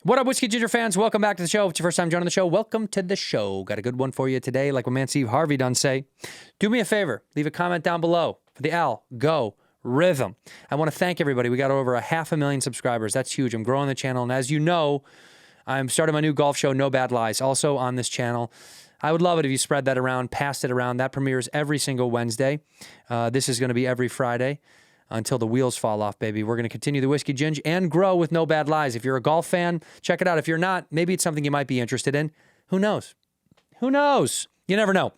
What up, Whiskey Ginger fans? Welcome back to the show. If it's your first time joining the show, welcome to the show. Got a good one for you today. Like my man Steve Harvey done say, do me a favor. Leave a comment down below for the Al Go Rhythm. I want to thank everybody. We got over 500,000 subscribers. That's huge. I'm growing the channel. And as you know, I'm starting my new golf show, No Bad Lies, also on this channel. I would love it if you spread that around, passed it around. That premieres every single Wednesday. This is going to be every Friday until the wheels fall off, baby. We're going to continue the Whiskey Ginge and grow with No Bad Lies. If you're a golf fan, check it out. If you're not, maybe it's something you might be interested in. Who knows? Who knows? You never know.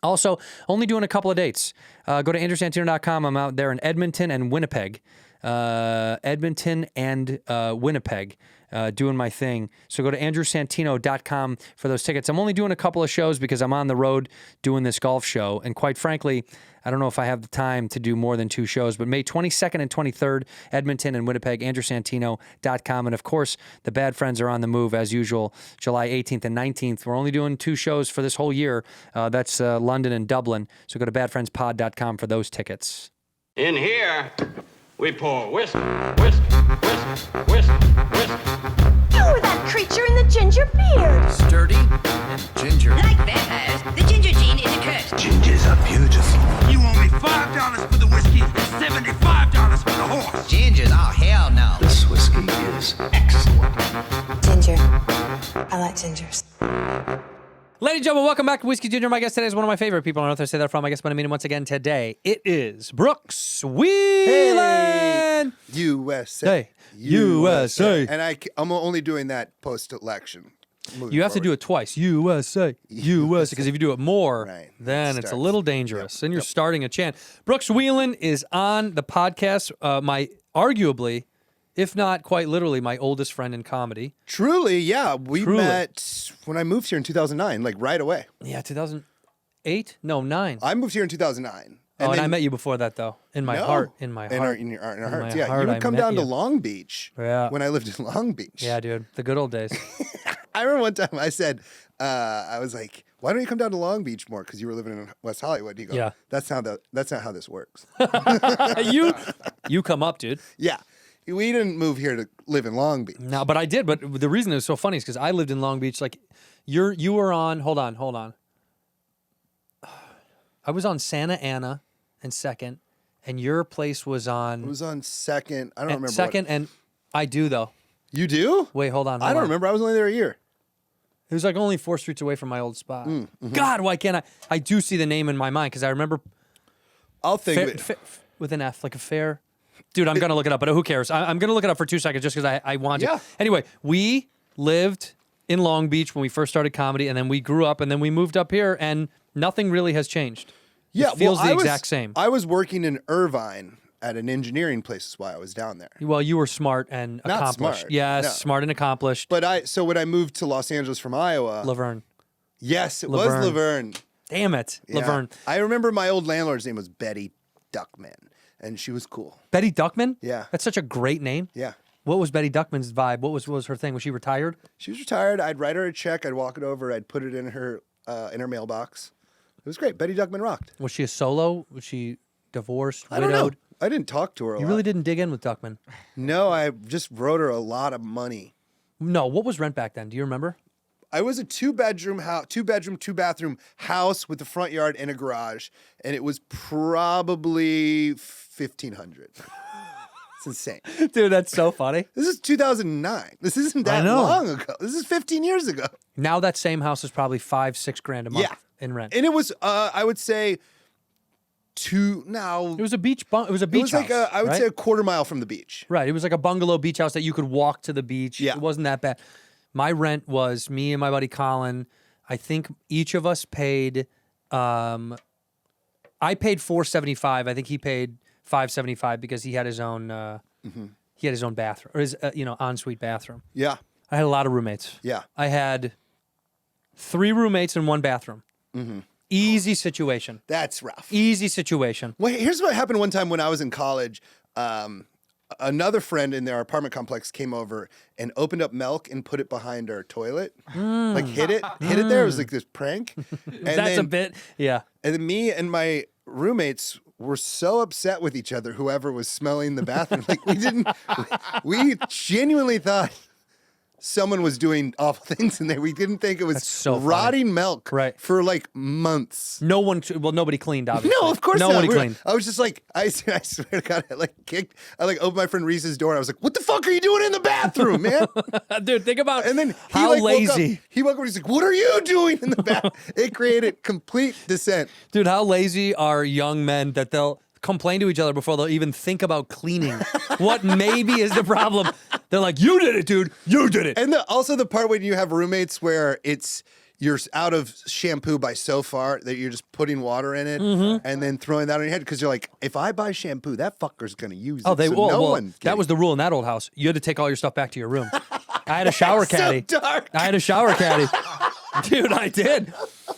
Also, only doing a couple of dates. Go to andrewsantino.com. I'm out there in Edmonton and Winnipeg. Winnipeg, doing my thing. So go to andrewsantino.com for those tickets. I'm only doing a couple of shows because I'm on the road doing this golf show. And quite frankly, I don't know if I have the time to do more than 2 shows, but May 22nd and 23rd, Edmonton and Winnipeg, andrewsantino.com. And of course, the Bad Friends are on the move as usual, July 18th and 19th. We're only doing 2 shows for this whole year. That's London and Dublin. So go to badfriendspod.com for those tickets. In here, we pour whiskey, whiskey, whiskey, whiskey, whiskey. You were that creature in the ginger beard. Sturdy and ginger. Like vampires, the ginger gene is a curse. Gingers are beautiful. You owe me $5 for the whiskey and $75 for the horse. Gingers? Oh, hell no. This whiskey is excellent. Ginger. I like gingers. Ladies and gentlemen, welcome back to Whiskey Ginger. My guest today is one of my favorite people on earth. I say that from. I guess when I meet him once again today, it is Brooks Wheelan. USA. USA. And I'm only doing that post-election. You have to do it twice. USA. USA. Because if you do it more, Right. then It it's a starts. little dangerous. Yep. Then you're Yep. starting a chant. Brooks Wheelan is on the podcast. My arguably, if not quite literally, my oldest friend in comedy. Truly, yeah. We Truly. met when I moved here in 2009, like right away. Yeah, 2008? No, 9. I moved here in 2009. And then- I met you before that, though. In my No. heart. In my In heart. our In hearts. my Yeah, heart, you I would come met down to you. Long Beach Yeah. when I lived in Long Beach. Yeah, dude. The good old days. I remember one time I said, I was like, why don't you come down to Long Beach more? Because you were living in West Hollywood. You go, Yeah. That's not how this works. you come up, dude. Yeah. We didn't move here to live in Long Beach. No, but I did. But the reason it was so funny is because I lived in Long Beach. Like, you were on. Hold on. I was on Santa Ana and Second, and your place was on. It was on Second. I don't remember. Second, and I do though. You do? Wait, hold on. I don't remember. I was only there a year. It was like only 4 streets away from my old spot. God, why can't I? I do see the name in my mind because I remember I'll think of it. with an F, like a fair. Dude, I'm going to look it up, but who cares? I'm going to look it up for 2 seconds just because I want to. Yeah. Anyway, we lived in Long Beach when we first started comedy, and then we grew up, and then we moved up here, and nothing really has changed. Yeah, It feels well, the exact same. I was working in Irvine at an engineering place is why I was down there. Well, you were smart and Not accomplished. smart, Yes, no. smart and accomplished. But so when I moved to Los Angeles from Iowa, Laverne. yes, it Laverne. was Laverne. Damn it, Yeah. Laverne. I remember my old landlord's name was Betty Duckman, and she was cool. Betty Duckman? Yeah. That's such a great name. Yeah. What was Betty Duckman's vibe? What was her thing? Was she retired? She was retired. I'd write her a check. I'd walk it over. I'd put it in her mailbox. It was great. Betty Duckman rocked. Was she a solo? Was she divorced, I don't know. widowed? I didn't talk to her a You lot. really didn't dig in with Duckman. No, I just wrote her a lot of money. No, what was rent back then? Do you remember? I was a two-bedroom, 2-bathroom house with a front yard and a garage, and it was probably $1,500. It's insane. Dude, that's so funny. This is 2009. This isn't I that know. long ago. This is 15 years ago. Now that same house is probably $5-6 grand a month Yeah. in rent. And it was, I would say, now It was a beach. It was a it beach was like house. I would right? say a quarter mile from the beach. Right. It was like a bungalow beach house that you could walk to the beach. Yeah. It wasn't that bad. My rent was me and my buddy Colin. I think each of us paid. I paid $475. I think he paid $575 because he had his own. He had his own bathroom or his ensuite bathroom. Yeah. I had a lot of roommates. Yeah. I had 3 roommates in 1 bathroom. Easy situation. That's rough. Easy situation. Well, here's what happened one time when I was in college. Another friend in their apartment complex came over and opened up milk and put it behind our toilet. Like hit it there. It was like this prank. And That's a bit. Yeah. And then me and my roommates were so upset with each other, whoever was smelling the bathroom. Like we genuinely thought someone was doing awful things in there. We didn't think it was That's so funny. rotting milk Right. for like months. Nobody cleaned, obviously. No, of course Nobody not. cleaned. I was just like, I swear to God, I opened my friend Reese's door. And I was like, what the fuck are you doing in the bathroom, man? Dude, think about And then how lazy. He woke up and he's like, what are you doing in the bath? It created complete dissent. Dude, how lazy are young men that they'll complain to each other before they'll even think about cleaning? What maybe is the problem? They're like, you did it, dude. You did it. And also the part when you have roommates where you're out of shampoo by so far that you're just putting water in it and then throwing that on your head because you're like, if I buy shampoo, that fucker's gonna use it. That was the rule in that old house. You had to take all your stuff back to your room. I had a shower caddy. So dark. I had a shower caddy. Dude, I did.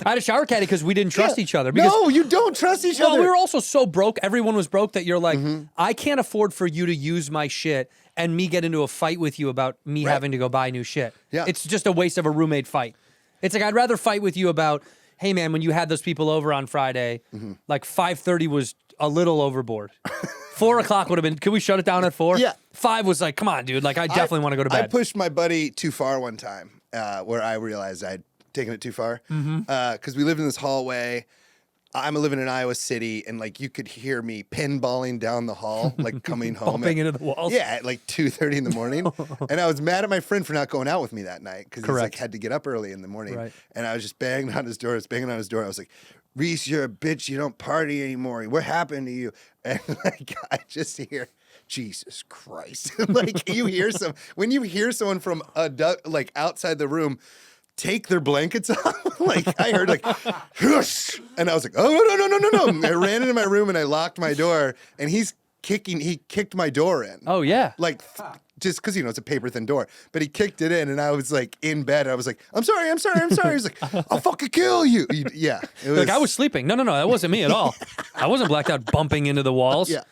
I had a shower caddy because we didn't trust each other. Because, no, you don't trust each well, other. we were also so broke. Everyone was broke that you're like, I can't afford for you to use my shit and me get into a fight with you about me having to go buy new shit. Yeah. It's just a waste of a roommate fight. It's like, I'd rather fight with you about, hey man, when you had those people over on Friday, like 5:30 was a little overboard. 4 o'clock would have been, can we shut it down at 4? Yeah. 5 was like, come on, dude. Like, I definitely want to go to bed. I pushed my buddy too far one time where I realized I'd taken it too far. Because we lived in this hallway. I'm living in Iowa City, and like you could hear me pinballing down the hall, like coming home. Bumping into the walls? Yeah, at like 2:30 in the morning. And I was mad at my friend for not going out with me that night because he like had to get up early in the morning. Right. And I was just banging on his door. I was like, Reese, you're a bitch. You don't party anymore. What happened to you? And like I just hear, Jesus Christ. Like when you hear someone from like outside the room take their blankets off, like I heard like, whoosh, and I was like, oh, no. And I ran into my room and I locked my door and he kicked my door in. Oh, yeah. Like just because, it's a paper thin door, but he kicked it in and I was like in bed. I was like, I'm sorry. He's like, I'll fucking kill you. Yeah. It was, Like, I was sleeping. No, that wasn't me at all. I wasn't blacked out bumping into the walls. Yeah.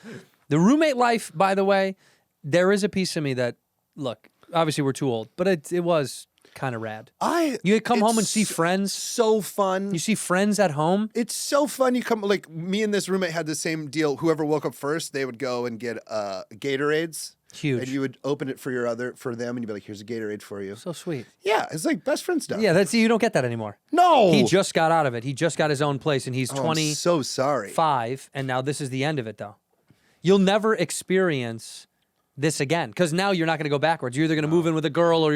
The roommate life, by the way, there is a piece of me that, look, obviously we're too old, but it was kind of rad. You come home and see friends. So fun. You see friends at home. It's so fun. You come, like me and this roommate had the same deal. Whoever woke up first, they would go and get Gatorades. Huge. And you would open it for them, and you'd be like, "Here's a Gatorade for you." So sweet. Yeah, it's like best friend stuff. Yeah, you don't get that anymore. No, He just got out of it. He just got his own place, and he's 20. I'm so sorry. 5, and now this is the end of it, though. You'll never experience this again because now you're not going to go backwards. You're either going to move in with a girl, or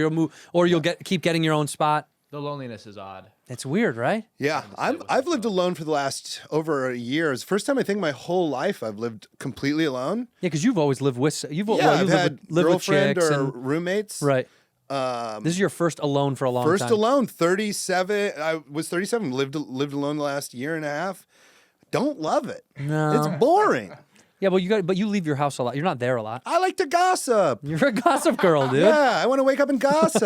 you'll keep getting your own spot. The loneliness is odd. It's weird, right? Yeah, I've lived alone for the last over a year. It's the first time I think my whole life I've lived completely alone. Yeah, because you've always lived with I've had lived with girlfriend chicks or and, roommates. right. This is your first alone for a long time. First alone, 37. I was 37. Lived alone the last year and a half. Don't love it. No. It's boring. Yeah, but you leave your house a lot. You're not there a lot. I like to gossip. You're a gossip girl, dude. Yeah, I want to wake up and gossip.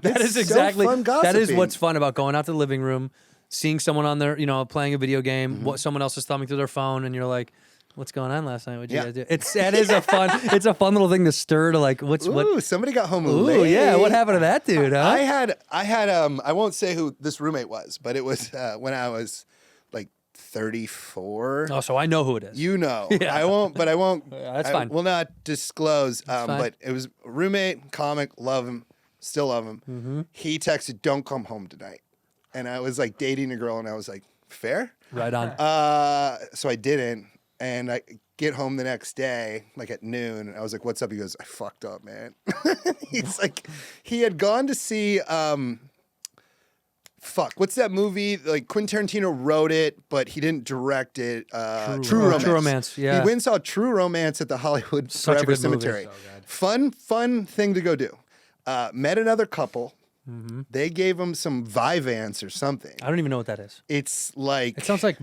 That is so exactly fun that is gossiping. what's fun about going out to the living room, seeing someone on there, playing a video game, Mm-hmm. what someone else is thumbing through their phone, and you're like, "What's going on last night? What'd you Yeah. guys do?" It's a fun little thing to stir to like, what? Ooh, somebody got home Ooh, late. yeah, what happened to that dude? Huh? I had I won't say who this roommate was, but it was when I was like 34. Oh, so I know who it is. You know. Yeah. I won't. That's I fine. will not disclose. fine. But it was a roommate, comic, love him, still love him. Mm-hmm. He texted, "Don't come home tonight," and I was like dating a girl, and I was like, "Fair." Right on. So I didn't, and I get home the next day, like at noon, and I was like, "What's up?" He goes, "I fucked up, man." He's like, he had gone to see, what's that movie? Like Quentin Tarantino wrote it, but he didn't direct it. True Romance. True Romance, yeah. He went and saw True Romance at the Hollywood Such a Forever good movie. Cemetery. Fun thing to go do. Met another couple. Mm-hmm. They gave him some Vyvanse or something. I don't even know what that is. It's like It sounds like,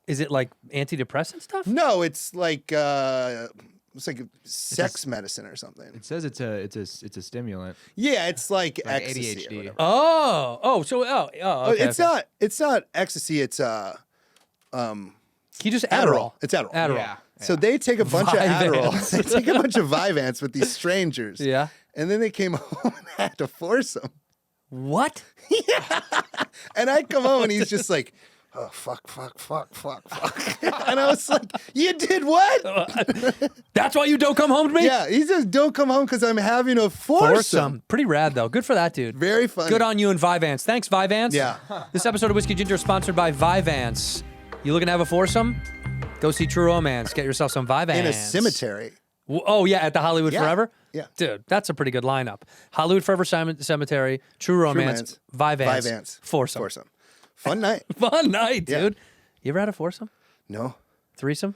is it like antidepressant stuff? no, it's like sex medicine or something. It says it's a stimulant. Yeah, it's like Like ecstasy. ADHD. Or whatever. Okay, It's okay. not ecstasy. It's Can you just Adderall. It's Adderall. Adderall. Yeah. So they take a bunch of Vyvanse. Adderall. They take a bunch of Vyvanse with these strangers. Yeah. And then they came home and had to force them. What? And I come home and he's just like, oh, fuck. And I was like, you did what? That's why you don't come home to me? Yeah, he says, don't come home because I'm having a foursome. Pretty rad, though. Good for that, dude. Very funny. Good on you and Vyvanse. Thanks, Vyvanse. Yeah. This episode of Whiskey Ginger is sponsored by Vyvanse. You looking to have a foursome? Go see True Romance. Get yourself some Vyvanse. In a cemetery. Oh, yeah, at the Hollywood Yeah. Forever? Yeah. Dude, that's a pretty good lineup. Hollywood Forever Cemetery, True Romance, Vyvanse, Foursome. Fun night. Fun night, Yeah. dude. You ever had a foursome? No. Threesome?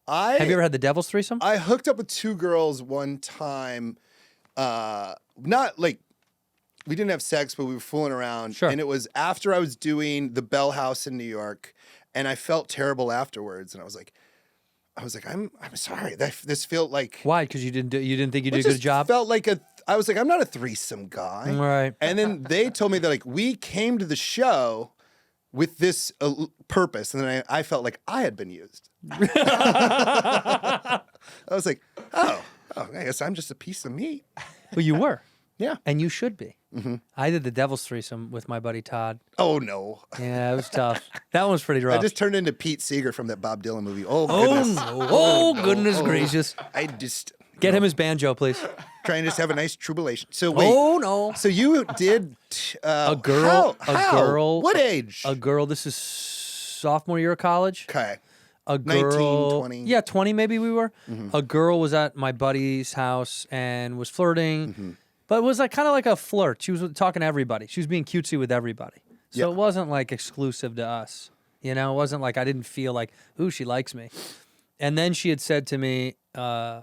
Have you ever had the Devil's Threesome? I hooked up with two girls one time. Not like we didn't have sex, but we were fooling around. Sure. And it was after I was doing the Bell House in New York, and I felt terrible afterwards. And I was like, I'm sorry. This felt like Why? Because you didn't think you did a it good just job? Felt like I was like, I'm not a threesome guy. Right. And then they told me that like we came to the show with this purpose, and then I felt like I had been used. I was like, oh, I guess I'm just a piece of meat. Well, you were. Yeah. And you should be. Mm-hmm. I did the Devil's Threesome with my buddy Todd. Oh no. Yeah, it was tough. That one was pretty rough. I just turned into Pete Seeger from that Bob Dylan movie. Oh Oh, goodness. no. Oh, goodness gracious. I just Get him his banjo, please. trying to just have a nice tribulation. So wait. Oh, no. So you did A girl. How? A girl. What age? A girl. This is sophomore year of college. Okay. A girl. 19, 20. Yeah, 20 maybe we were. A girl was at my buddy's house and was flirting. But it was like kind of like a flirt. She was talking to everybody. She was being cutesy with everybody. So Yeah. it wasn't like exclusive to us. You know, it wasn't like I didn't feel like, ooh, she likes me. And then she had said to me, I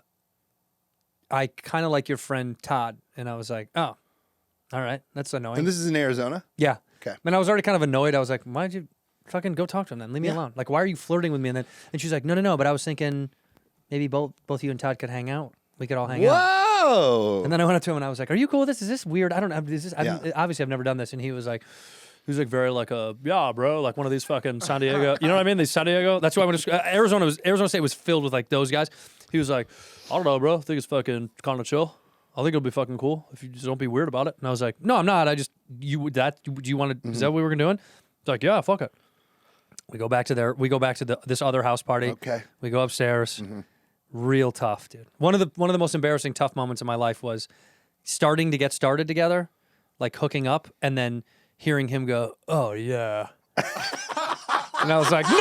kind of like your friend Todd. And I was like, oh, all right. That's annoying. And this is in Arizona? Yeah. Okay. And I was already kind of annoyed. I was like, why'd you fucking go talk to him then? Leave me alone. Like, why are you flirting with me? And she's like, no. But I was thinking maybe both you and Todd could hang out. We could all hang out. Whoa. And then I went up to him and I was like, are you cool with this? Is this weird? I don't know. Yeah. Obviously, I've never done this. And he was like very like yeah, bro, like one of these fucking San Diego. You know what I mean? These San Diego. That's why I went to Arizona State was filled with like those guys. He was like, I don't know, bro. I think it's fucking kind of chill. I think it'll be fucking cool if you just don't be weird about it. And I was like, no, I'm not. Do you want to, is that what we were doing? He's like, yeah, fuck it. We go back to this other house party. Okay. We go upstairs. Real tough, dude. One of the most embarrassing tough moments in my life was starting to get started together, like hooking up, and then hearing him go, oh yeah. And I was like, no!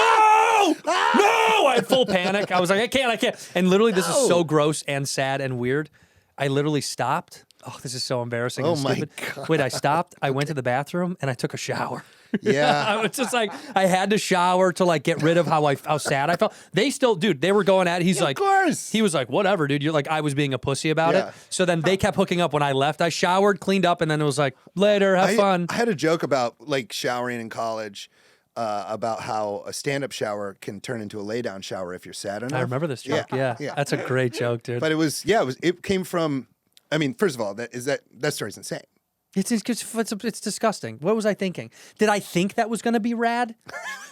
I had full panic. I was like, I can't. And literally, this is so gross and sad and weird. I literally stopped. Oh, this is so embarrassing and stupid. God. Wait, I stopped. I went to the bathroom and I took a shower. Yeah. I was just like, I had to shower to like get rid of how sad I felt. They were going at it. He's like, of course. He was like, whatever, dude. You're like, I was being a pussy about Yeah. it. So then they kept hooking up when I left. I showered, cleaned up, and then it was like, later, have fun. I had a joke about like showering in college, about how a stand-up shower can turn into a lay-down shower if you're sad enough. I remember this joke. Yeah. That's a great joke, dude. But it came from, I mean, first of all, that story's insane. It's disgusting. What was I thinking? Did I think that was going to be rad?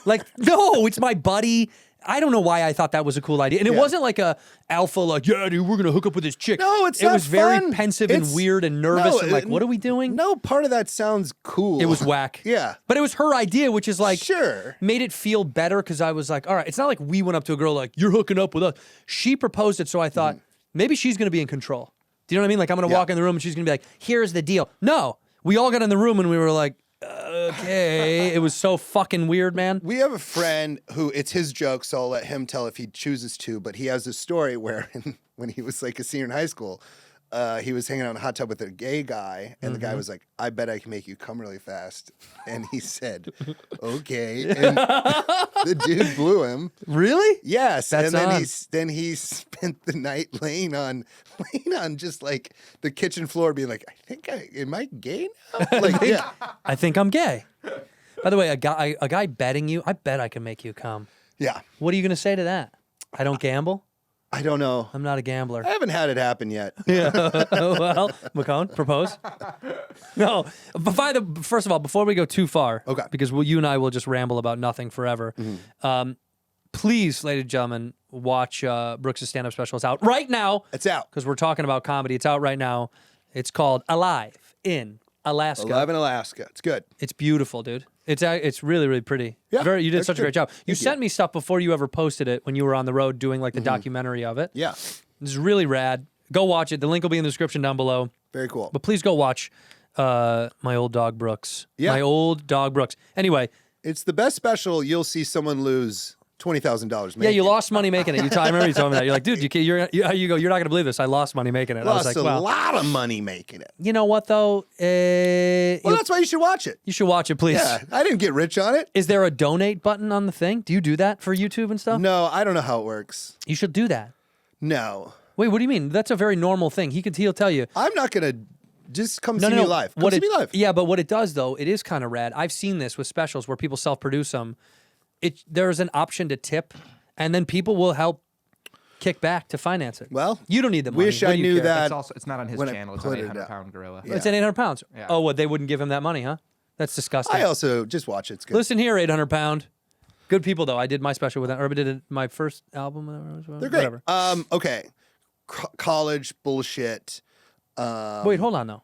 Like, no, it's my buddy. I don't know why I thought that was a cool idea. And it wasn't like a alpha, like, yeah, dude, we're going to hook up with this chick. No, it's It not was very fun. pensive and weird and nervous and like, what are we doing? No, part of that sounds cool. It was whack. Yeah. But it was her idea, which is like, Sure. made it feel better because I was like, all right, it's not like we went up to a girl like, you're hooking up with us. She proposed it, so I thought, maybe she's going to be in control. Do you know what I mean? Like, I'm going to walk in the room and she's going to be like, here's the deal. No. We all got in the room and we were like, okay. It was so fucking weird, man. We have a friend who, it's his joke, so I'll let him tell if he chooses to, but he has this story where when he was like a senior in high school, he was hanging out in a hot tub with a gay guy, and the guy was like, I bet I can make you come really fast. And he said, okay. And the dude blew him. Really? Yes. That's and then he spent the night laying on just like the kitchen floor being like, am I gay now? Like, yeah. I think I'm gay. By the way, a guy betting you, I bet I can make you come. Yeah. What are you going to say to that? I don't gamble? I don't know. I'm not a gambler. I haven't had it happen yet. Yeah. Well, McCone, propose. No. First of all, before we go too far, Okay. because you and I will just ramble about nothing forever. Please, ladies and gentlemen, watch Brooks' stand-up special. It's out right now. It's out. Because we're talking about comedy. It's out right now. It's called Alive in Alaska. 11 Alaska. It's good. It's beautiful, dude. It's really, really pretty. Yeah, You did that's such a good. great job. You Thank sent me stuff before you ever posted it when you were on the road doing like the documentary of it. Yeah. This is really rad. Go watch it. The link will be in the description down below. Very cool. But please go watch my old dog Brooks. Yeah. My old dog Brooks. Anyway, It's the best special. You'll see someone lose $20,000. yeah, you lost money making it. I remember you told me that. You're like, dude, you're not going to believe this. I lost money making it. I was Lost like, a well, lot of money making it. you know what though? Well, that's why you should watch it. You should watch it, please. Yeah, I didn't get rich on it. Is there a donate button on the thing? Do you do that for YouTube and stuff? No, I don't know how it works. You should do that. No. Wait, what do you mean? That's a very normal thing. He'll tell you. I'm not going to just come see me live. Come see me live. Yeah, but what it does though, it is kind of rad. I've seen this with specials where people self-produce them. There's an option to tip, and then people will help kick back to finance it. Well, you don't need the money. wish What I do you knew care? that. It's not on his when I channel. It's put on it 800 out. Pound Gorilla. Yeah. It's at 800 pounds. Yeah. Oh, what? They wouldn't give him that money, huh? That's disgusting. I also just watch it. It's good. Listen here, 800 pound. Good people though. I did my special with them. Or I did my first album. They're great. Whatever. Okay. College bullshit. Wait, hold on though.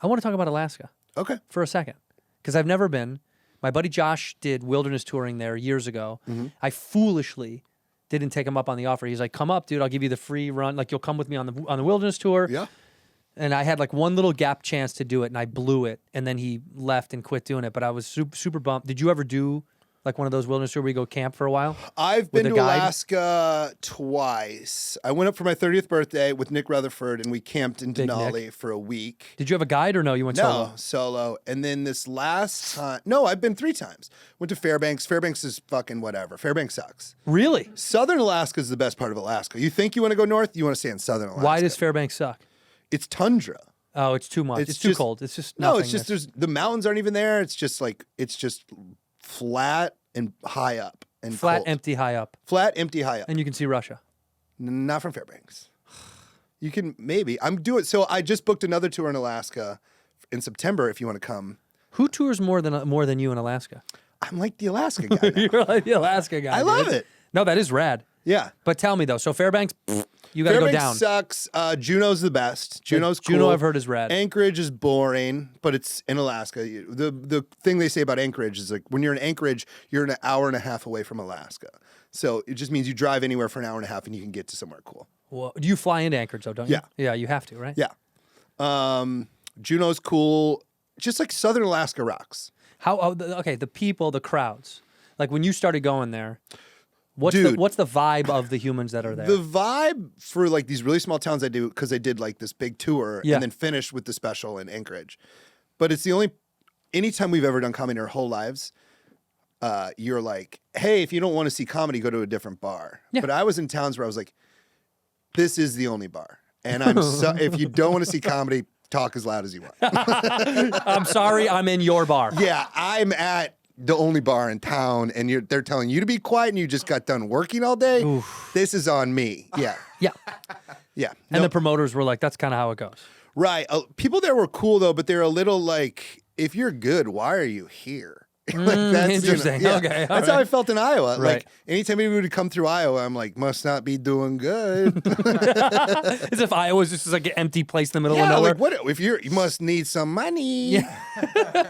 I want to talk about Alaska Okay. for a second because I've never been. My buddy Josh did wilderness touring there years ago. Mm-hmm. I foolishly didn't take him up on the offer. He's like, "Come up, dude. I'll give you the free run. Like, you'll come with me on the wilderness tour." Yeah. And I had like one little gap chance to do it, and I blew it. And then he left and quit doing it. But I was super, super bummed. Did you ever do like one of those wilderness tours where you go camp for a while? I've With been a to guide? Alaska twice. I went up for my 30th birthday with Nick Rutherford, and we camped in Big Denali for a week. Did you have a guide or no? You went No, solo. solo. And then this last time, no, I've been 3 times. Went to Fairbanks. Fairbanks is fucking whatever. Fairbanks sucks. Really? Southern Alaska is the best part of Alaska. You think you want to go north, you want to stay in Southern Alaska. Why does Fairbanks suck? It's tundra. Oh, it's too much. It's too just- cold. It's just No, nothing. it's just the mountains aren't even there. It's just flat and high up and flat, cold. empty, high up, Flat, empty, high up. and you can see Russia. Not from Fairbanks. You can maybe. I'm doing. So I just booked another tour in Alaska in September. If you want to come, Who tours more than you in Alaska? I'm like the Alaska guy. Now. You're like the Alaska guy. I love dude. it. No, that is rad. Yeah. But tell me though. So Fairbanks, you got to go Fairbanks down. sucks. Juneau's the best. Juneau's cool. Juneau I've heard is rad. Anchorage is boring, but it's in Alaska. The thing they say about Anchorage is like when you're in Anchorage, you're an hour and a half away from Alaska. So it just means you drive anywhere for an hour and a half and you can get to somewhere cool. Well, do you fly into Anchorage though? Don't you? Yeah. Yeah, you have to, right? Yeah. Juneau's cool. Just like Southern Alaska rocks. Okay, the people, the crowds. Like when you started going there, what's Dude. the vibe of the humans that are there? The vibe for like these really small towns I do, because I did like this big tour Yeah. and then finished with the special in Anchorage. But it's anytime we've ever done comedy in our whole lives, you're like, hey, if you don't want to see comedy, go to a different bar. Yeah. But I was in towns where I was like, this is the only bar. And if you don't want to see comedy, talk as loud as you want. I'm sorry, I'm in your bar. Yeah, I'm at the only bar in town, and they're telling you to be quiet, and you just got done working all day. This is on me. Yeah, Yeah. yeah. And No, the promoters were like, that's kind of how it goes. right. People there were cool though, but they're a little like, if you're good, why are you here? Like interesting. Okay, all That's how right. I felt in Iowa. Right. Like anytime anybody would come through Iowa, I'm like, must not be doing good. As if Iowa's just like an empty place in the middle of yeah, nowhere. like what? If you must need some money. Yeah.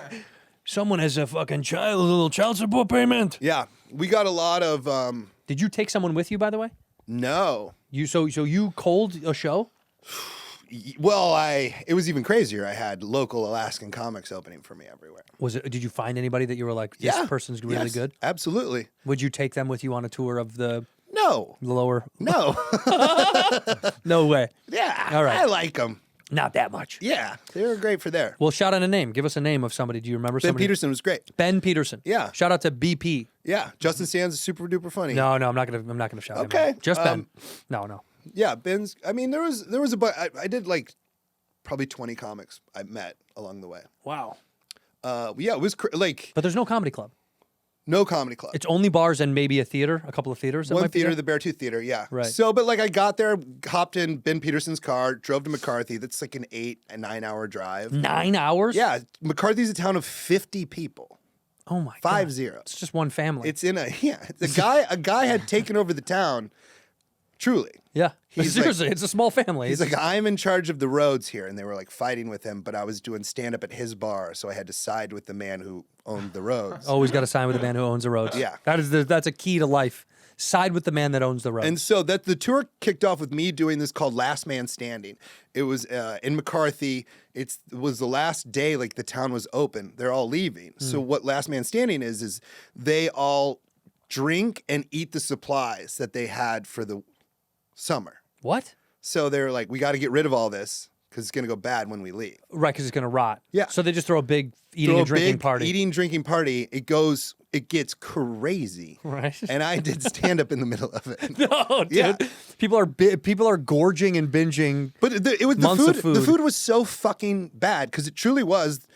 Someone has a fucking little child support payment. Yeah, we got a lot of. Did you take someone with you, by the way? No. So you cold a show? Well, it was even crazier. I had local Alaskan comics opening for me everywhere. Did you find anybody that you were like, this person's really Yes, good? Absolutely. Would you take them with you on a tour of the No. lower? No. No way. Yeah. All right. I like them. Not that much. Yeah. They were great for there. Well, shout out a name. Give us a name of somebody. Do you remember Ben somebody? Peterson was great. Ben Peterson. Yeah. Shout out to BP. Yeah. Justin Sands is super duper funny. No, I'm not gonna shout him Okay. out. Just Ben. No. Yeah. Ben's. I mean, there was a bunch. I did like probably 20 comics I met along the way. Wow. Yeah. It was like But there's no comedy club. no comedy club. It's only bars and maybe a theater, a couple of theaters. that One might be theater, there? the Beartooth Theater, yeah. Right. So, but like I got there, hopped in Ben Peterson's car, drove to McCarthy. That's like an 9 hour drive. 9 hours? Yeah, McCarthy's a town of 50 people. Oh my God. 50. It's just one family. It's in a guy had taken over the town. Truly, Yeah. He's Seriously, it's a small family. He's It's- like, I'm in charge of the roads here. And they were like fighting with him, but I was doing stand up at his bar. So I had to side with the man who owned the roads. always got to sign with the man who owns the roads. Yeah. That's a key to life. Side with the man that owns the roads. And so that the tour kicked off with me doing this called Last Man Standing. It was in McCarthy. It was the last day, like the town was open. They're all leaving. So what Last Man Standing is they all drink and eat the supplies that they had for the summer. What? So they're like, we got to get rid of all this because it's going to go bad when we leave. Right, because it's going to rot. Yeah. So they just throw a big eating Throw and drinking big party. Eating, drinking party. It gets crazy. Right. And I did stand up in the middle of it. No, dude. Yeah. People are gorging and binging. But it was Months the of food. food. The food was so fucking bad because it truly was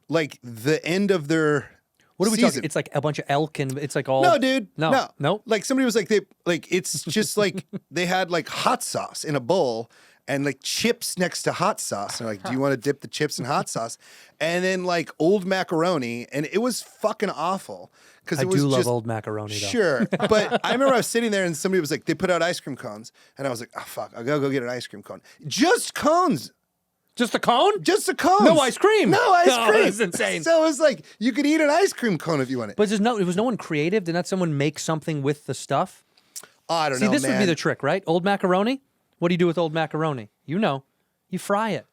like the end of their. What are we season. talking? It's like a bunch of elk and it's like all. No, dude. No. Like somebody was like it's just like they had like hot sauce in a bowl and like chips next to hot sauce. And they're like, do you want to dip the chips in hot sauce? And then like old macaroni, and it was fucking awful because I it was do love just, old macaroni though. Sure, but I remember I was sitting there and somebody was like, they put out ice cream cones, and I was like, oh fuck, I gotta go get an ice cream cone. Just cones. Just a cone? Just a cone. No ice cream. No ice No, cream. that's insane. So it was like you could eat an ice cream cone if you wanted. But it was no one creative. Did not someone make something with the stuff? Oh, I don't See, know, this man. would be the trick, right? Old macaroni. What do you do with old macaroni? You know, you fry it.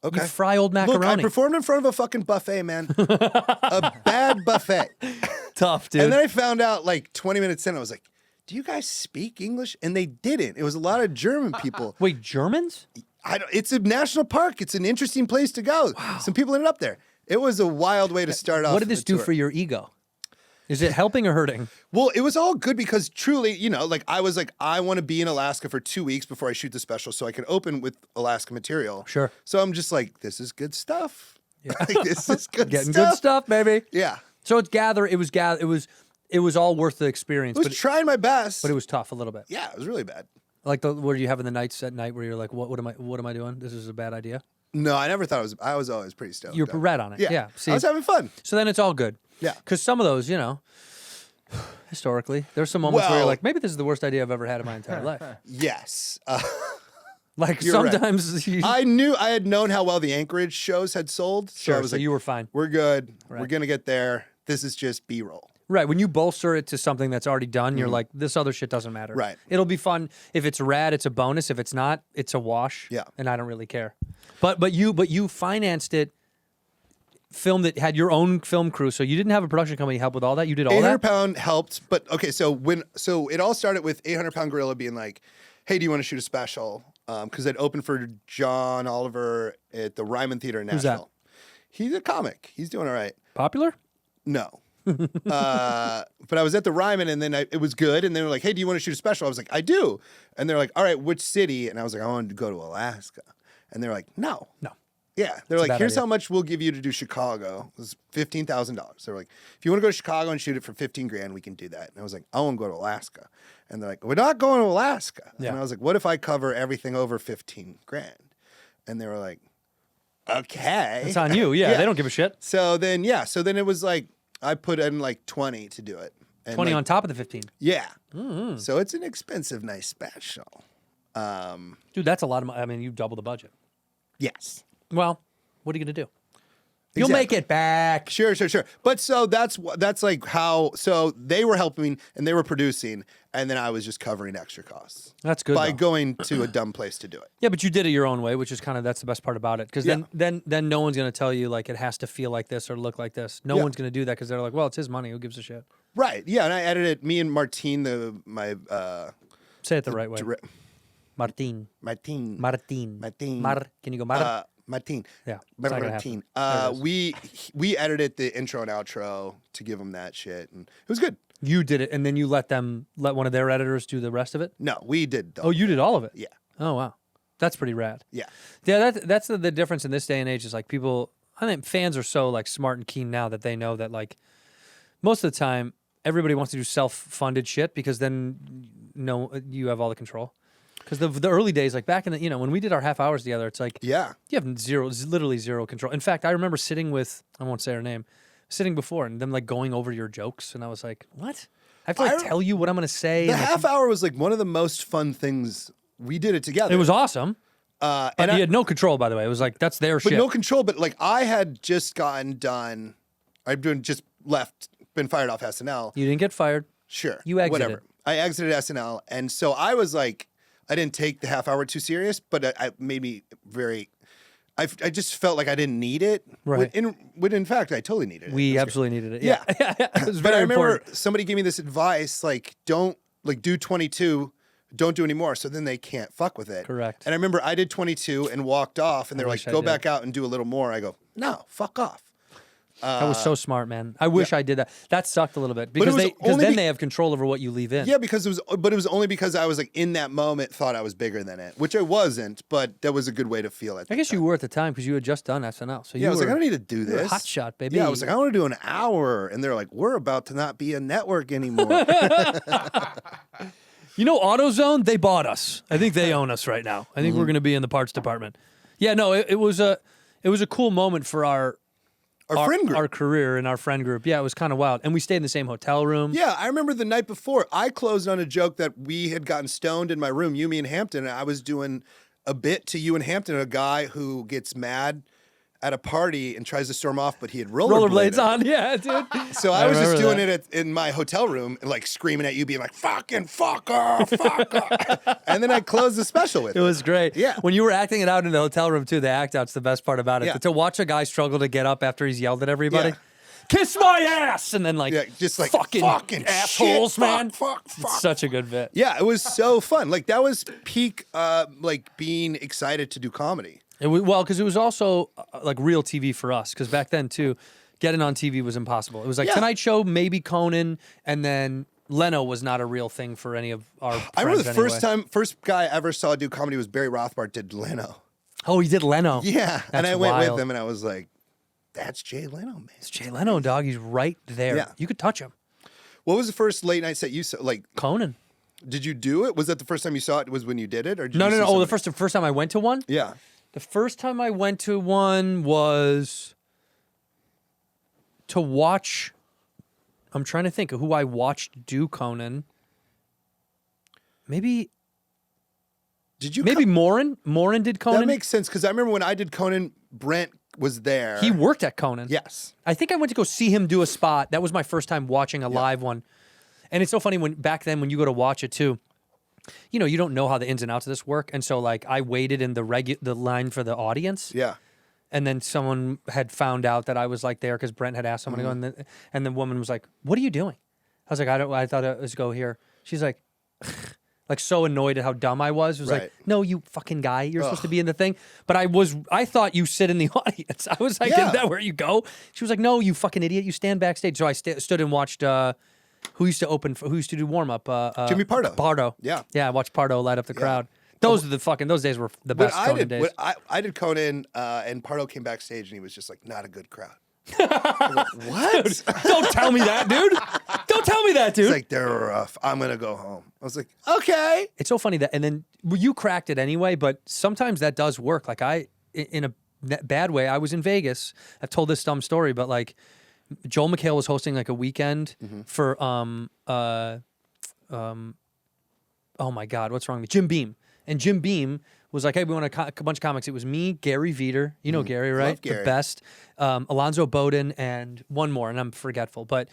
Okay. You fry old macaroni. Look, I performed in front of a fucking buffet, man. A bad buffet. Tough, dude. And then I found out like 20 minutes in, I was like, do you guys speak English? And they didn't. It was a lot of German people. Wait, Germans? It's a national park. It's an interesting place to go. Wow. Some people ended up there. It was a wild way to start off. What did this do for your ego? Is it helping or hurting? Well, it was all good because truly, like I was like, I want to be in Alaska for 2 weeks before I shoot the special so I can open with Alaska material. Sure. So I'm just like, this is good stuff. Yeah. Like, this is good Getting stuff. good stuff, baby. Yeah. So it was all worth the experience. I was trying my best. But it was tough a little bit. Yeah, it was really bad. Like what are you having the nights at night where you're like, what am I doing? This is a bad idea. No, I never thought it was. I was always pretty stoked. You're red on it. Yeah. See, I was having fun. So then it's all good. Yeah. Because some of those, historically, there's some moments where you're Well- like, maybe this is the worst idea I've ever had in my entire life. Yes. Like You're right. sometimes I had known how well the Anchorage shows had sold. So Sure, I was so like, you were fine. We're good. Right. We're gonna get there. This is just B-roll. Right. When you bolster it to something that's already done, you're like, this other shit doesn't matter. Right. It'll be fun. If it's rad, it's a bonus. If it's not, it's a wash. Yeah. And I don't really care. But you financed it, filmed it, had your own film crew, so you didn't have a production company help with all that. You did all 800 that. pound helped, but okay. So it all started with 800 pound gorilla being like, "Hey, do you want to shoot a special?" Because I'd opened for John Oliver at the Ryman Theater in Who's that? Nashville. He's a comic. He's doing all right. Popular? No. But I was at the Ryman and then it was good. And they were like, "Hey, do you want to shoot a special?" I was like, "I do." And they're like, "All right, which city?" And I was like, "I wanted to go to Alaska." And they're like, "No." No. Yeah. They're a like, bad "Here's idea. how much we'll give you to do Chicago." It was $15,000. They're like, "If you want to go to Chicago and shoot it for 15 grand, we can do that." And I was like, "I want to go to Alaska." And they're like, "We're not going to Alaska." Yeah. And I was like, "What if I cover everything over 15 grand?" And they were like, "Okay." It's on you. Yeah, they don't give a shit. So then it was like, I put in like 20 to do it. And 20 like, on top of the 15. Yeah. So it's an expensive, nice special. Dude, that's a lot of money. I mean, you double the budget. Yes. Well, what are you going to do? You'll make it back. Sure. But so that's like how, so they were helping and they were producing, and then I was just covering extra costs. That's good. By though. going to a dumb place to do it. Yeah, but you did it your own way, which is that's the best part about it. Because then no one's going to tell you like it has to feel like this or look like this. No one's going to do that because they're like, well, it's his money. Who gives a shit? Right. Yeah. And I edited, me and Martine, my Say it the right way. Martin. Martine. Can you go Mar? Martine. Yeah, it's not gonna Martine. happen. There it We edited the intro and outro to give them that shit, and it was good. You did it, and then you let one of their editors do the rest of it? No, we did. Oh, you did all of it? Yeah. Oh, wow. That's pretty rad. Yeah. Yeah, that's the difference in this day and age is like people, I think fans are so like smart and keen now that they know that like most of the time everybody wants to do self-funded shit because then you have all the control. Because the early days, like back in the, when we did our half hours together, it's like, Yeah. you have literally zero control. In fact, I remember sitting with, I won't say her name, sitting before and them like going over your jokes. And I was like, what? I have to tell you what I'm going to say. The and, like, half hour was like one of the most fun things we did it together. It was awesome. and But you had no control, by the way. It was like, that's their but shit. no control. But like I had just gotten done. I'd just been fired off SNL. You didn't get fired. Sure. You exited. Whatever. I exited SNL. And so I was like, I didn't take the half hour too serious, but it made me very, I just felt like I didn't need it. Right. When in fact, I totally needed it. We It was absolutely needed it. Yeah. Yeah. It was But very I remember important. somebody gave me this advice, like, don't, like, do 22, don't do any more, so then they can't fuck with it. Correct. And I remember I did 22 and walked off, and they're like, wish I go did. back out and do a little more. I go, no, fuck off. That was so smart, man. I wish I did that. That sucked a little bit because was only then they have control over what you leave in. Yeah, because it was only because I was like in that moment thought I was bigger than it, which I wasn't, but that was a good way to feel it. I guess you were at the time because you had just done SNL. So Yeah, I was like, I don't need to do you were a this. hot shot, baby. Yeah, I was like, I want to do an hour, and they're like, we're about to not be a network anymore. You know, AutoZone, they bought us. I think they own us right now. I think we're going to be in the parts department. Yeah, no, it was a cool moment for our friend group. our career and our friend group. Yeah, it was kind of wild, and we stayed in the same hotel room. Yeah, I remember the night before, I closed on a joke that we had gotten stoned in my room, you, me, and Hampton, and I was doing a bit to you and Hampton, a guy who gets mad at a party and tries to storm off, but he had Rollerblades rollerblades on, yeah, dude. So I was just remember doing it in my hotel room and like screaming at you, being like, fucking fucker, fucker. And then I closed the special with It was great. Yeah. When you were acting it out in the hotel room too, the act out's the best part about it. Yeah. To watch a guy struggle to get up after he's yelled at everybody. Yeah. Kiss my ass! And then like, Yeah, just like, fucking assholes, shit, man. fuck. It's such a good bit. Yeah, it was so fun. Like that was peak, like being excited to do comedy. It was, well, because it was also like real TV for us. Because back then too, getting on TV was impossible. It was like Yeah. Tonight Show, maybe Conan, and then Leno was not a real thing for any of our friends I remember the anyway. first guy I ever saw do comedy was Barry Rothbart did Leno. Oh, he did Leno. Yeah, and That's I went wild. with him, and I was like, "That's Jay Leno, man." It's Jay Leno, dog. He's right there. Yeah. You could touch him. What was the first late night set you saw? Like, Conan. did you do it? Was that the first time you saw it? Was when you did it, or did No, you no, see no. Oh, somebody? the first time I went to one? Yeah. The first time I went to one was to watch. I'm trying to think of who I watched do Conan. Maybe Did you? Morin. Morin did Conan. That makes sense because I remember when I did Conan, Brent was there. He worked at Conan. Yes. I think I went to go see him do a spot. That was my first time watching a live one. And it's so funny when back then when you go to watch it too, you know, you don't know how the ins and outs of this work. And so like I waited in the line for the audience. Yeah. And then someone had found out that I was like there because Brent had asked someone to go, and the woman was like, "What are you doing?" I was like, I thought it was go here." She's like, like so annoyed at how dumb I was. It was Right. like, "No, you fucking guy, you're supposed to be in the thing." But I thought you sit in the audience. I was like, Yeah. "Is that where you go?" She was like, "No, you fucking idiot, you stand backstage." So I stood and watched. Who used to do warm up? Jimmy Pardo. Pardo. Yeah. I watched Pardo light up the crowd. Those days were the best Conan days. I did Conan, and Pardo came backstage, and he was just like, "Not a good crowd." I'm like, what? Don't tell me that, dude. Don't tell me that, dude. It's like they're rough. I'm gonna go home. I was like, okay. It's so funny that, and then you cracked it anyway, but sometimes that does work. Like in a bad way, I was in Vegas. I've told this dumb story, but like Joel McHale was hosting like a weekend for, oh my God, what's wrong with me? Jim Beam. And Jim Beam was like, hey, we want a bunch of comics. It was me, Gary Veter. You know Gary, right? Love Gary. The best. Alonzo Bowden and one more, and I'm forgetful. But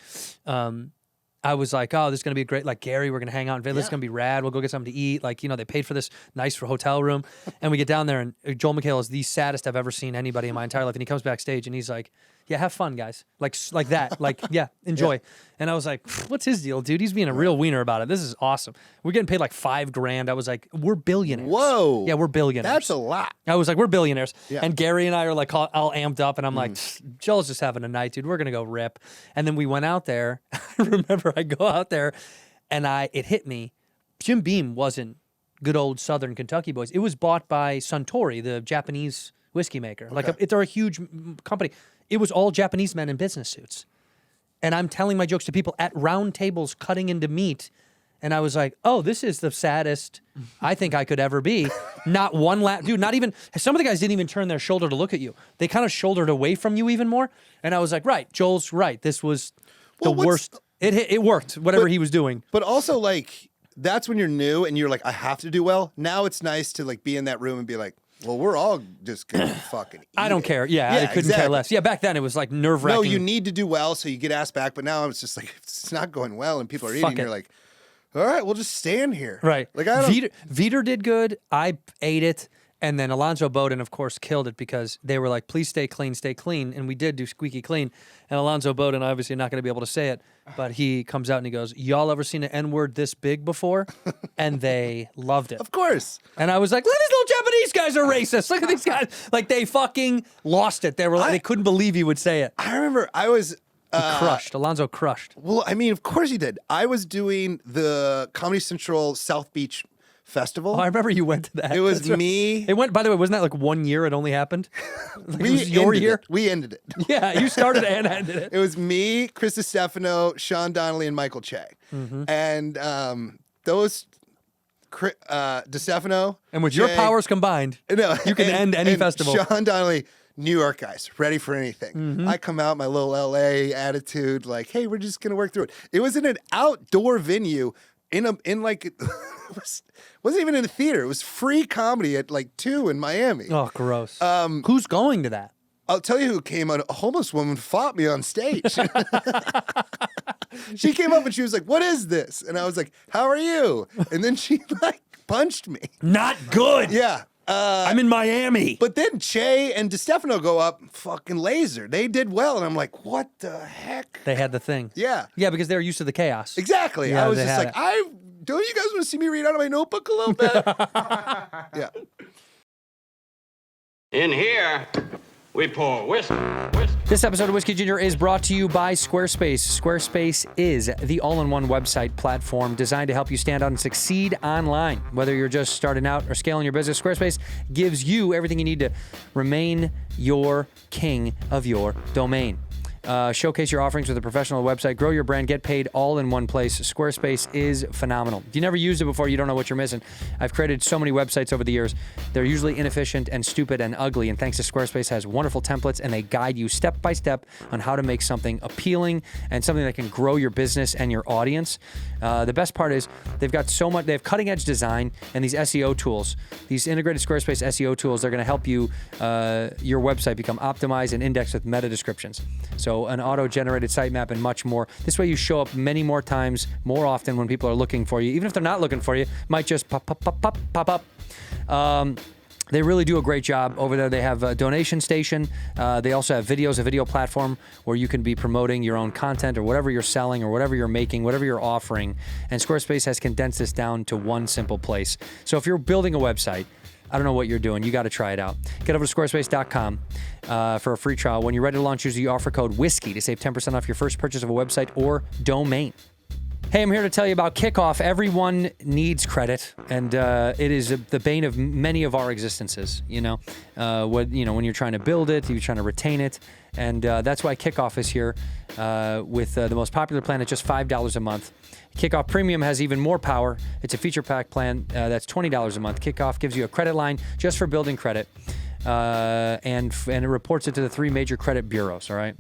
I was like, oh, this is going to be great. Like, Gary, we're going to hang out in Vegas. This is going to be rad. We'll go get something to eat. Like, you know, they paid for this nice hotel room. And we get down there, and Joel McHale is the saddest I've ever seen anybody in my entire life. And he comes backstage, and he's like, yeah, have fun, guys. Like that. Like, yeah, enjoy. Yeah. And I was like, what's his deal, dude? He's being a real wiener about it. This is awesome. We're getting paid like $5,000. I was like, we're billionaires. Whoa. Yeah, we're billionaires. That's a lot. I was like, we're billionaires. Yeah. And Gary and I are like all amped up, and I'm like, Joel's just having a night, dude. We're going to go rip. And then we went out there. I remember I go out there, and it hit me. Jim Beam wasn't good old Southern Kentucky boys. It was bought by Suntory, the Japanese whiskey maker. Okay. Like, they're a huge company. It was all Japanese men in business suits. And I'm telling my jokes to people at round tables cutting into meat. And I was like, oh, this is the saddest I think I could ever be. Not one dude, not even, some of the guys didn't even turn their shoulder to look at you. They kind of shouldered away from you even more. And I was like, right, Joel's right. This was the worst. It worked, whatever he was doing. But also, like, that's when you're new and you're like, I have to do well. Now it's nice to like be in that room and be like, well, we're all just gonna fucking eat I don't it. care. Yeah, I couldn't care less. Yeah, back then it was like nerve-wracking. No, you need to do well so you get asked back. But now it's just like, if it's not going well and people are eating, you're like, all right, we'll just stand here. Right. Like, I don't... Viter did good. I ate it. And then Alonzo Bowden, of course, killed it because they were like, please stay clean, stay clean. And we did do squeaky clean. And Alonzo Bowden, obviously not going to be able to say it, but he comes out and he goes, y'all ever seen an N-word this big before? And they loved it. Of course. And I was like, look, these little Japanese guys are racist. Look at these guys. Like, they fucking lost it. They were like, they couldn't believe he would say it. I remember I was... He crushed. Alonzo crushed. Well, I mean, of course he did. I was doing the Comedy Central South Beach Festival. Oh, I remember you went to that. It was me. It went, by the way, wasn't that like 1 year it only happened? Like We it was your ended year? it. We ended it. Yeah, you started and ended it. It was me, Chris Stefano, Sean Donnelly, and Michael Che. And those DeStefano. And with your Che- powers combined, you can end any festival. Sean Donnelly, New York guys, ready for anything. I come out, my little LA attitude, like, hey, we're just gonna work through it. It was in an outdoor venue in like it wasn't even in a theater. It was free comedy at like 2 in Miami. Oh, gross. Who's going to that? I'll tell you who came on. A homeless woman fought me on stage. She came up and she was like, what is this? And I was like, how are you? And then she like punched me. Not good. Yeah. I'm in Miami. But then Che and DeStefano go up, fucking laser. They did well. And I'm like, what the heck? They had the thing. Yeah. Yeah, because they were used to the chaos. Exactly. Yeah, I was they just had like, it. don't you guys want to see me read out of my notebook a little bit? Yeah. In here, we pour whiskey. This episode of Whiskey Ginger is brought to you by Squarespace. Squarespace is the all-in-one website platform designed to help you stand out and succeed online. Whether you're just starting out or scaling your business, Squarespace gives you everything you need to remain your king of your domain. Showcase your offerings with a professional website, grow your brand, get paid all in one place. Squarespace is phenomenal. If you never used it before, you don't know what you're missing. I've created so many websites over the years. They're usually inefficient and stupid and ugly, and thanks to Squarespace has wonderful templates, and they guide you step by step on how to make something appealing and something that can grow your business and your audience. The best part is they've got so much, they have cutting edge design and these SEO tools, these integrated Squarespace SEO tools. They're going to help you, your website become optimized and indexed with meta descriptions. So an auto-generated sitemap and much more. This way you show up many more times, more often when people are looking for you. Even if they're not looking for you, might just pop up. They really do a great job over there. They have a donation station. They also have videos, a video platform where you can be promoting your own content or whatever you're selling or whatever you're making, whatever you're offering. And Squarespace has condensed this down to one simple place. So if you're building a website, I don't know what you're doing. You got to try it out. Get over to squarespace.com for a free trial. When you're ready to launch, use the offer code WHISKEY to save 10% off your first purchase of a website or domain. Hey, I'm here to tell you about KICKOFF. Everyone needs credit, and it is the bane of many of our existences. When you're trying to build it, you're trying to retain it, and that's why KICKOFF is here with the most popular plan at just $5 a month. KICKOFF Premium has even more power. It's a feature pack plan that's $20 a month. KICKOFF gives you a credit line just for building credit, and it reports it to the 3 major credit bureaus. All right.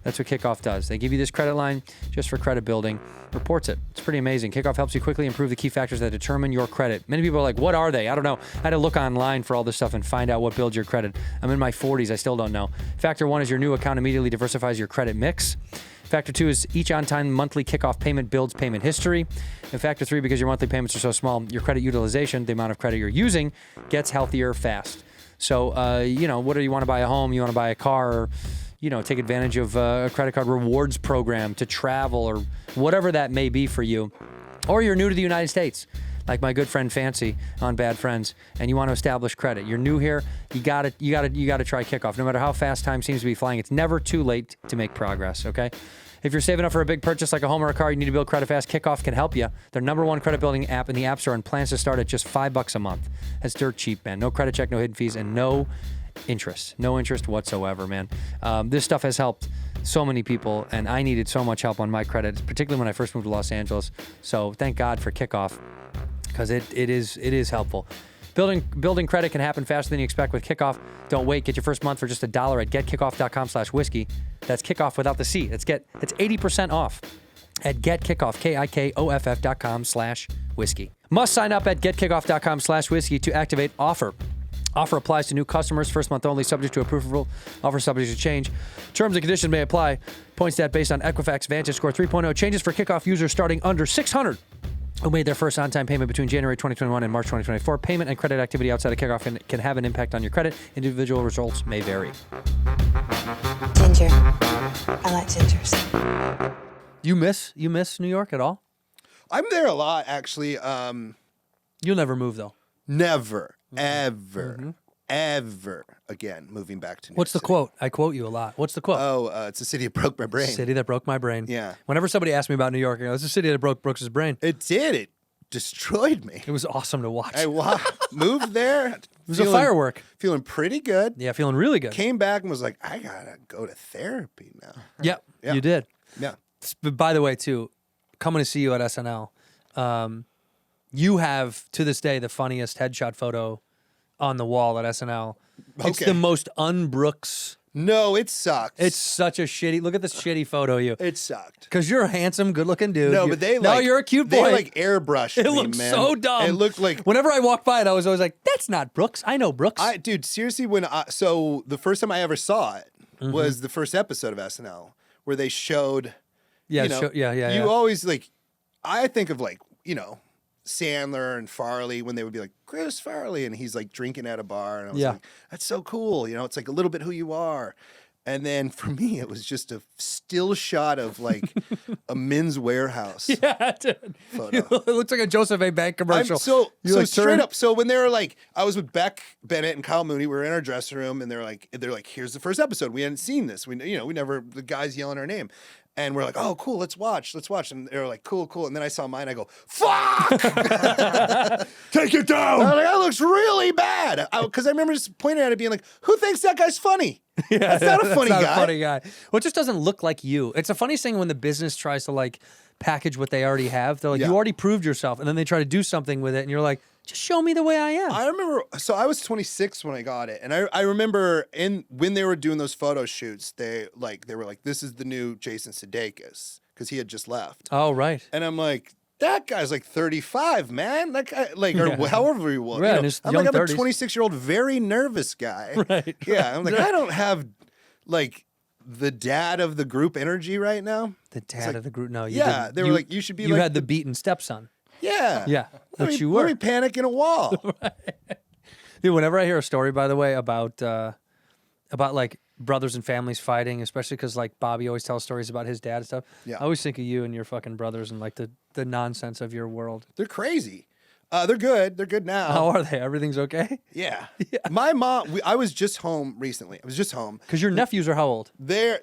That's what KICKOFF does. They give you this credit line just for credit building, reports it. It's pretty amazing. KICKOFF helps you quickly improve the key factors that determine your credit. Many people are like, what are they? I don't know. I had to look online for all this stuff and find out what builds your credit. I'm in my 40s. I still don't know. Factor 1 is your new account immediately diversifies your credit mix. Factor 2 is each on-time monthly KICKOFF payment builds payment history. And Factor 3, because your monthly payments are so small, your credit utilization, the amount of credit you're using, gets healthier fast. So, whether you want to buy a home, you want to buy a car, or take advantage of a credit card rewards program to travel or whatever that may be for you. Or you're new to the United States, like my good friend Fancy on Bad Friends, and you want to establish credit. You're new here, you gotta try KICKOFF. No matter how fast time seems to be flying, it's never too late to make progress, okay? If you're saving up for a big purchase like a home or a car, you need to build credit fast, KICKOFF can help you. Their #1 credit building app in the App Store and plans to start at just $5 a month. That's dirt cheap, man. No credit check, no hidden fees, and no interest whatsoever, man. This stuff has helped so many people, and I needed so much help on my credit, particularly when I first moved to Los Angeles. So thank God for KICKOFF, because it is helpful. Building credit can happen faster than you expect with KICKOFF. Don't wait. Get your first month for just $1 at getkickoff.com/whiskey. That's KICKOFF without the C. It's 80% off. at GetKickoff, KICKOFF.com/whiskey. Must sign up at GetKickoff.com/whiskey to activate offer. Offer applies to new customers, first month only, subject to approval. Offer subject to change. Terms and conditions may apply. Point stat based on Equifax Vantage Score 3.0. Changes for kickoff users starting under 600 who made their first on-time payment between January 2021 and March 2024. Payment and credit activity outside of kickoff can have an impact on your credit. Individual results may vary. Ginger. I like gingers. You miss New York at all? I'm there a lot, actually. You'll never move though. Never, ever again moving back to New York What's the City. quote? I quote you a lot. What's the quote? Oh, it's a city that broke my brain. City that broke my brain. Yeah. Whenever somebody asks me about New York, I go, it's a city that broke Brooks' brain. It did. It destroyed me. It was awesome to watch. I moved there. It was a firework. Feeling pretty good. Yeah, feeling really good. Came back and was like, I gotta go to therapy now. Yep, Yeah. you did. Yeah. But by the way, too, coming to see you at SNL, you have, to this day, the funniest headshot photo on the wall at SNL. It's Okay. the most un-Brooks. No, it sucked. It's such a shitty, look at this shitty photo of you. It sucked. Because you're a handsome, good-looking dude. No, but they no, like you're a cute boy. They like airbrushed it me, looked man. so dumb. It looked like whenever I walked by it, I was always like, "That's not Brooks. I know Brooks." dude, seriously, so the first time I ever saw it was the first episode of SNL where they showed. yeah, you know, yeah. You always like, I think of like, Sandler and Farley when they would be like, Chris Farley, and he's like drinking at a bar, and I was like, that's so cool. It's like a little bit who you are. And then for me, it was just a still shot of like a Men's Warehouse. Yeah, dude. Photo. It looks like a Joseph A. Bank commercial. So like, straight turn- up. So when they were like, I was with Beck Bennett and Kyle Mooney. We were in our dressing room, and they're like, here's the first episode. We hadn't seen this. We never. The guys yelling our name, and we're like, oh, cool, let's watch. And they're like, cool. And then I saw mine. I go, fuck, take it down. I was like, that looks really bad. Because I remember just pointing at it, being like, who thinks that guy's funny? Yeah, that's not a funny not guy. A funny guy. Well, it just doesn't look like you. It's a funny thing when the business tries to like package what they already have. They're like, you already proved yourself, and then they try to do something with it, and you're like, just show me the way I am. I remember. So I was 26 when I got it, and I remember when they were doing those photo shoots, they were like, this is the new Jason Sudeikis because he had just left. Oh, right. And I'm like, that guy's like 35, man. That guy, or however he was. Right, in his I'm young like, I'm 30s. a 26-year-old, very nervous guy. Right. Yeah. I'm like, I don't have like the dad of the group energy right now. The dad of the group. No, you Yeah. didn't. They were like, you should be You like had the beaten stepson. Yeah. Yeah, Let which me, you were. Let me panic in a wall. Dude, whenever I hear a story, by the way, about like brothers and families fighting, especially because like Bobby always tells stories about his dad and stuff. Yeah. I always think of you and your fucking brothers and like the nonsense of your world. They're crazy. They're good. They're good now. How are they? Everything's okay? Yeah. My mom, I was just home recently. I was just home. Because your nephews are how old?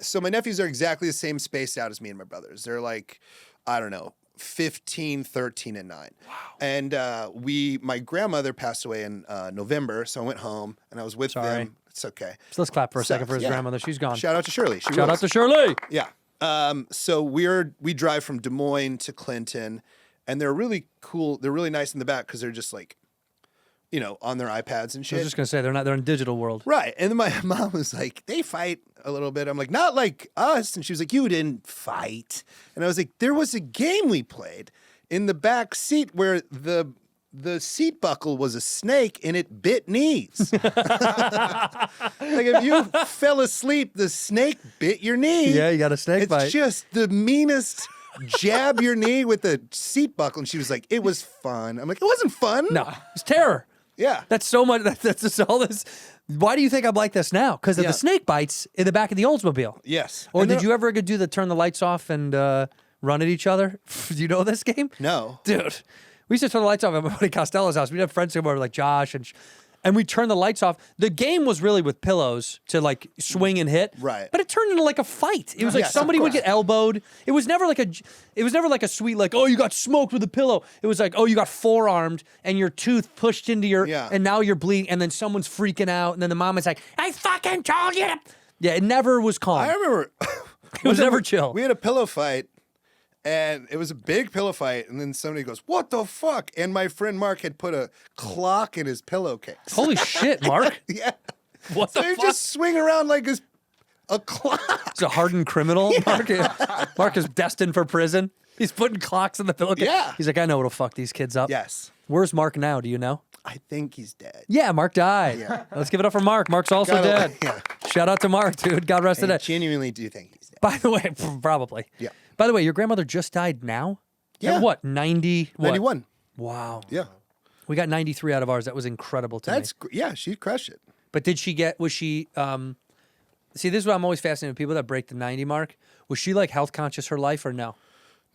So my nephews are exactly the same spaced out as me and my brothers. They're like, I don't know, 15, 13, and 9. Wow. And my grandmother passed away in November, so I went home and I was with them. It's okay. So let's clap for a second for his grandmother. She's gone. Shout out to Shirley. Shout out to Shirley. Yeah. So we drive from Des Moines to Clinton, and they're really cool. They're really nice in the back because they're just like, on their iPads and I shit. was just gonna say they're in digital world. Right. And then my mom was like, they fight a little bit. I'm like, not like us. And she was like, you didn't fight. And I was like, there was a game we played in the back seat where the seat buckle was a snake and it bit knees. Like if you fell asleep, the snake bit your knee. Yeah, you got a snake bite. It's just the meanest jab your knee with the seat buckle. And she was like, it was fun. I'm like, it wasn't fun. No, it's terror. Yeah. That's so much. That's just all this. Why do you think I'm like this now? Because of the snake bites in the back of the Oldsmobile. Yes. Or And did you ever do the turn the lights off and run at each other? Do you know this game? No. Dude, we used to turn the lights off at my buddy Costello's house. We'd have friends come over like Josh and we turned the lights off. The game was really with pillows to like swing and hit. Right. But it turned into like a fight. It was like Yes, of somebody would course. get elbowed. It was never like a sweet like, oh, you got smoked with a pillow. It was like, oh, you got forearmed and your tooth pushed into your and now you're bleeding and then someone's freaking out and then the mom is like, I fucking told you. Yeah, it never was calm. I remember it was never chill. We had a pillow fight, and it was a big pillow fight, and then somebody goes, what the fuck? And my friend Mark had put a clock in his pillowcase. Holy shit, Mark. Yeah. What So the he fuck? just swing around like a clock. It's a hardened criminal. Mark is destined for prison. He's putting clocks in the pillowcase. Yeah. He's like, I know what'll fuck these kids up. Yes. Where's Mark now? Do you know? I think he's dead. Yeah, Mark died. Yeah. Let's give it up for Mark. Mark's also Gotta- dead. yeah. Shout out to Mark, dude. God rest I the dead. genuinely do think he's dead. By the way, probably. Yeah. By the way, your grandmother just died now? Yeah. At what? 90? What? 91. Wow. Yeah. We got 93 out of ours. That was incredible to me. Yeah, she crushed it. But did she get, was she, see, this is what I'm always fascinated with people that break the 90 mark. Was she like health conscious her life or no?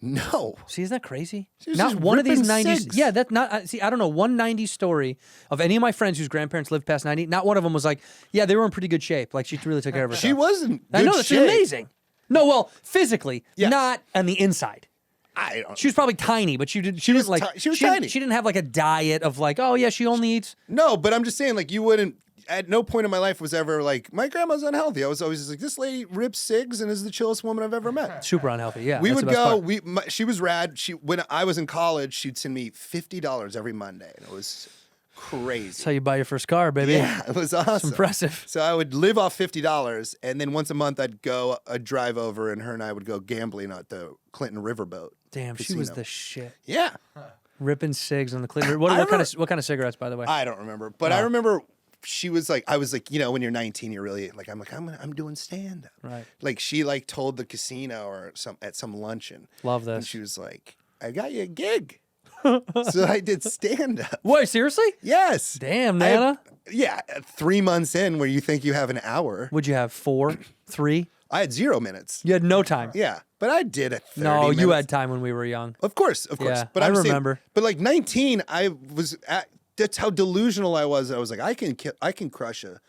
No. See, isn't that crazy? She was Not just one of these ripping 90s. cigs. Yeah, that not, see, I don't know, one 90 story of any of my friends whose grandparents lived past 90. Not one of them was like, yeah, they were in pretty good shape. Like she really took care of herself. She wasn't. I know, that's shape. amazing. No, well, physically, Yes. not on the inside. I don't. She was probably tiny, but she didn't was like. she was didn't- tiny. She didn't have like a diet of like, oh yeah, she only eats. No, but I'm just saying, like, you wouldn't. At no point in my life was ever like, my grandma's unhealthy. I was always just like, this lady rips cigs and is the chillest woman I've ever met. Super unhealthy. Yeah, We that's would the best go. part. She was rad. When I was in college, she'd send me $50 every Monday, and it was That's crazy. how you buy your first car, baby. Yeah, it was awesome. Impressive. So I would live off $50, and then once a month I'd drive over, and her and I would go gambling at the Clinton Riverboat. Damn, she was Casino. the shit. Yeah, Ripping cigs on the cleaner. What kind of cigarettes, by the way? I don't remember, but I remember she was like, I was like, you know, when you're 19, you're really like, I'm doing stand up. Right. Like she like told the casino or at some luncheon. Love And this. she was like, I got you a gig. So I did stand up. Wait, seriously? Yes. Damn, I have- Nana. Yeah, 3 months in, where you think you have an hour, Would you have 4, 3? I had 0 minutes. You had no time. Yeah, but I did it. 30 No, you minutes. had time when we were young. Of course. Yeah, But I I'm saying- remember. but like 19, I was at. That's how delusional I was. I was like, I can crush a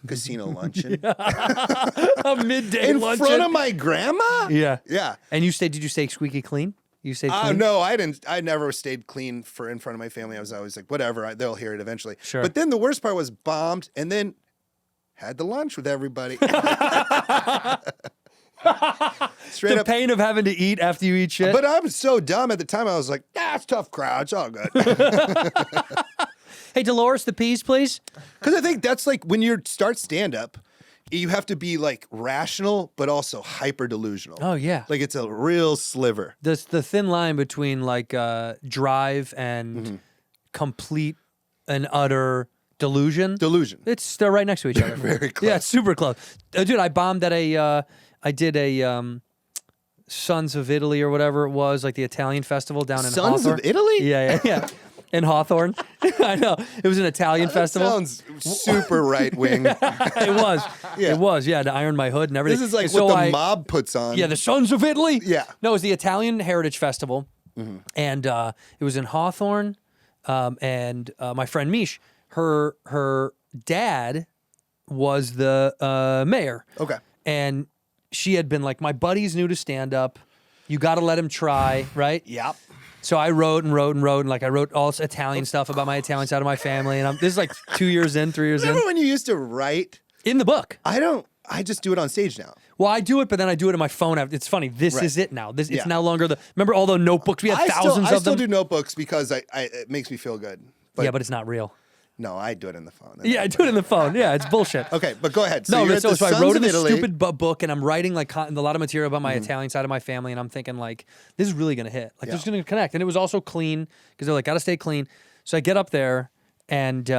casino luncheon A midday in luncheon. front of my grandma. Yeah. Yeah. And did you stay squeaky clean? You stayed Oh clean? no, I didn't. I never stayed clean in front of my family. I was always like, whatever, they'll hear it eventually. Sure. But then the worst part was bombed, and then had the lunch with everybody. Straight The up. pain of having to eat after you eat shit. But I was so dumb at the time. I was like, it's tough crowd. It's all good. Hey, Dolores, the peas, please. Because I think that's like when you start stand up, you have to be like rational, but also hyper delusional. Oh, yeah. Like it's a real sliver. The thin line between like drive and complete and utter delusion. Delusion. They're right next to each other. Very close. Yeah, it's super close. Dude, I bombed at I did a Sons of Italy or whatever it was, like the Italian festival down in Sons Hawthorne. of Italy? Yeah. In Hawthorne. I know. It was an Italian festival. Sounds super right wing. It was. Yeah. It was. Yeah, to iron my hood and everything. This is like And so what the I- mob puts on. Yeah, the Sons of Italy. Yeah. No, it was the Italian Heritage Festival, and it was in Hawthorne. And my friend Mish, her dad was the mayor. Okay. And she had been like, my buddy's new to stand up. You got to let him try, right? Yep. So I wrote, and like I wrote all this Italian stuff about my Italian side of my family, and this is like 3 years in. Remember when you used to write? In the book. I just do it on stage now. Well, I do it, but then I do it on my phone. It's funny. This Right. is it now. It's Yeah. no longer Remember all the notebooks? We had thousands I of still them. do notebooks because it makes me feel good. Yeah, but it's not real. No, I do it in the phone. Yeah, I do it in the phone. Yeah, it's bullshit. Okay, but go ahead. So No, you're but at so the I Sons wrote of in this Italy. stupid book, and I'm writing like a lot of material about my Italian side of my family, and I'm thinking like, this is really gonna hit. Like, this is gonna connect, and it was also clean because they're like, gotta stay clean. So I get up there, and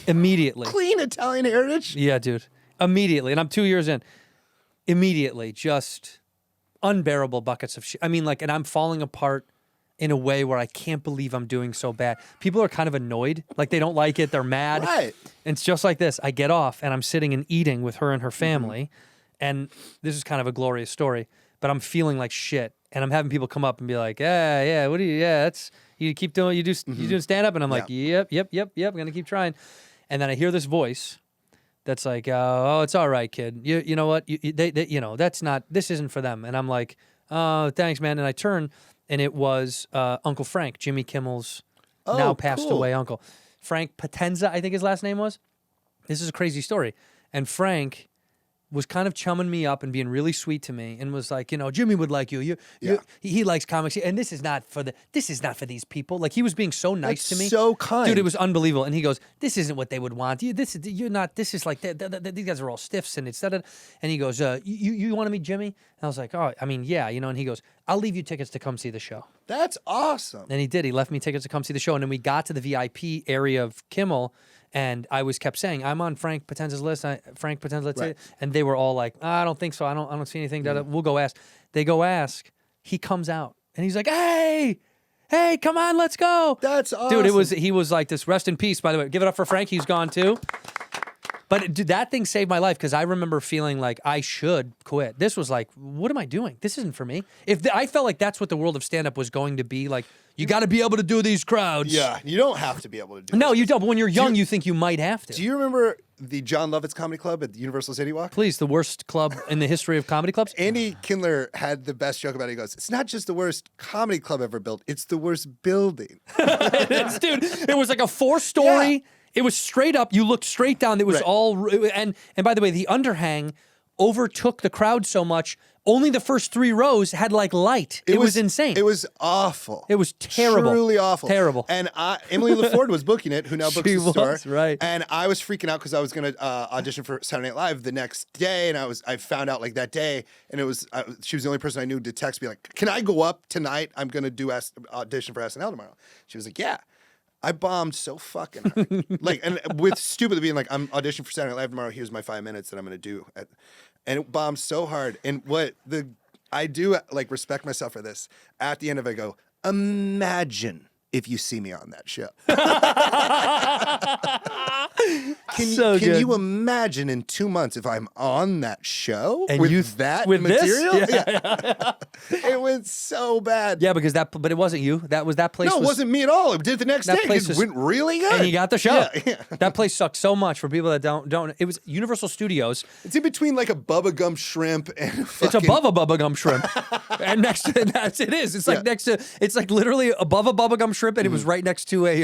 immediately, Clean Italian heritage. yeah, dude, immediately, and I'm 2 years in, immediately, just unbearable buckets of shit. I mean, like, and I'm falling apart in a way where I can't believe I'm doing so bad. People are kind of annoyed. Like, they don't like it. They're mad. Right. And it's just like this. I get off and I'm sitting and eating with her and her family. And this is kind of a glorious story, but I'm feeling like shit. And I'm having people come up and be like, yeah, what do you, that's, you keep doing, you do stand up. And I'm like, yep, I'm going to keep trying. And then I hear this voice that's like, oh, it's all right, kid. You know what? They, you know, that's not, this isn't for them. And I'm like, oh, thanks, man. And I turn, and it was Uncle Frank, Jimmy Kimmel's now passed away uncle. Frank Potenza, I think his last name was. This is a crazy story. And Frank, was kind of chumming me up and being really sweet to me, and was like, Jimmy would like you. He likes comics, and this is not for these people. Like, he was being so nice to me, so kind, dude. It was unbelievable. And he goes, "This isn't what they would want. You're not. This is like these guys are all stiffs and it's." And he goes, "You want to meet Jimmy?" And I was like, "Oh, I mean, yeah, And he goes, "I'll leave you tickets to come see the show." That's awesome. And he did. He left me tickets to come see the show, and then we got to the VIP area of Kimmel. And I kept saying, I'm on Frank Potenza's list. Frank Potenza, let's say. And they were all like, I don't think so. I don't see anything. We'll go ask. They go ask. He comes out. And he's like, hey, come on, let's go. That's awesome. Dude, he was like this. Rest in peace, by the way. Give it up for Frank. He's gone too. But dude, that thing saved my life because I remember feeling like I should quit. This was like, what am I doing? This isn't for me. I felt like that's what the world of stand-up was going to be. Like, you got to be able to do these crowds. Yeah, you don't have to be able to do No, you don't. But when you're young, you think you might have to. Do you remember the John Lovitz Comedy Club at the Universal City Walk? Please, the worst club in the history of comedy clubs. Andy Kindler had the best joke about it. He goes, it's not just the worst comedy club ever built, it's the worst building. It is, dude. It was like a 4-story. Yeah. It was straight up. You looked straight down. It was all, and by the way, the underhang overtook the crowd so much. Only the first 3 rows had like light. It was insane. It was awful. It was terrible. Truly awful. Terrible. And Emily LaFord was booking it, who now books the store. Right. And I was freaking out because I was going to audition for Saturday Night Live the next day, and I found out like that day, and it was she was the only person I knew to text me like, "Can I go up tonight? I'm going to do audition for SNL tomorrow." She was like, "Yeah." I bombed so fucking hard. And with stupidly being like, I'm auditioning for Saturday Night Live tomorrow. Here's my 5 minutes that I'm going to do. And it bombed so hard. And I do respect myself for this. At the end of it, I go, imagine if you see me on that show. Can you imagine in 2 months if I'm on that show and with material? This? Yeah. It went so bad. Yeah, but it wasn't you. That place. No, it wasn't me at all. It did the next day. It went really good. And you got the show. Yeah. That place sucked so much for people that don't. It was Universal Studios. It's in between like a Bubba Gum Shrimp and it's above a Bubba Gum Shrimp. And next to that, it is. It's like next to. It's like literally above a Bubba Gum Shrimp, and it was right next to a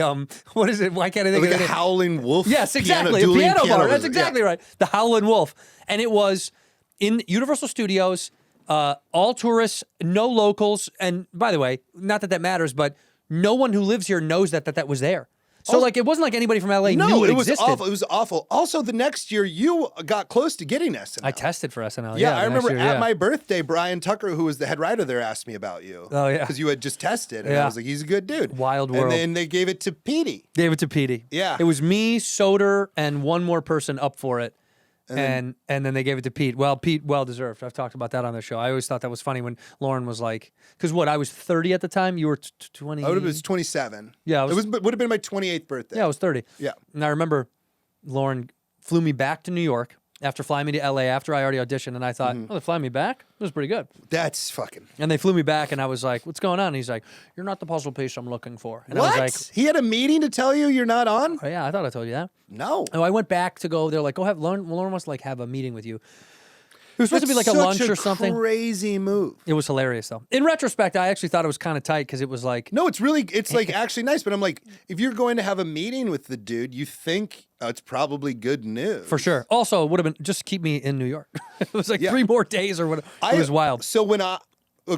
what is it? Why can't I think of it? Like a Howling Wolf. Yes, exactly. A piano bar. That's exactly right. The Howlin' Wolf. And it was in Universal Studios, all tourists, no locals. And by the way, not that matters, but no one who lives here knows that was there. So it wasn't like anybody from LA knew it existed. Awful. It was awful. Also, the next year, you got close to getting SNL. I tested for SNL. Yeah, I remember at my birthday, Brian Tucker, who was the head writer there, asked me about you. Oh, yeah. Because you had just tested. And I was like, he's a good dude. Wild world. And then they gave it to Petey. Yeah. It was me, Soder, and one more person up for it. And then they gave it to Pete. Well, Pete, well deserved. I've talked about that on the show. I always thought that was funny when Lauren was like, because I was 30 at the time. You were 20. I was 27. Yeah, it would have been my 28th birthday. Yeah, I was 30. Yeah, and I remember Lauren flew me back to New York after flying me to LA after I already auditioned, and I thought, oh, they fly me back? It was pretty good. That's fucking. And they flew me back, and I was like, what's going on? And he's like, you're not the puzzle piece I'm looking for. And what? I was like, he had a meeting to tell you you're not on? Oh, yeah, I thought I told you that. No. Oh, I went back to go. They're like, go have Lauren wants to have a meeting with you. It was supposed to be like a lunch or something. Crazy move. It was hilarious though. In retrospect, I actually thought it was kind of tight because it was like. No, it's like actually nice. But I'm like, if you're going to have a meeting with the dude, you think it's probably good news. For sure. Also, it would have been just keep me in New York. It was like 3 more days or whatever. It was wild. So when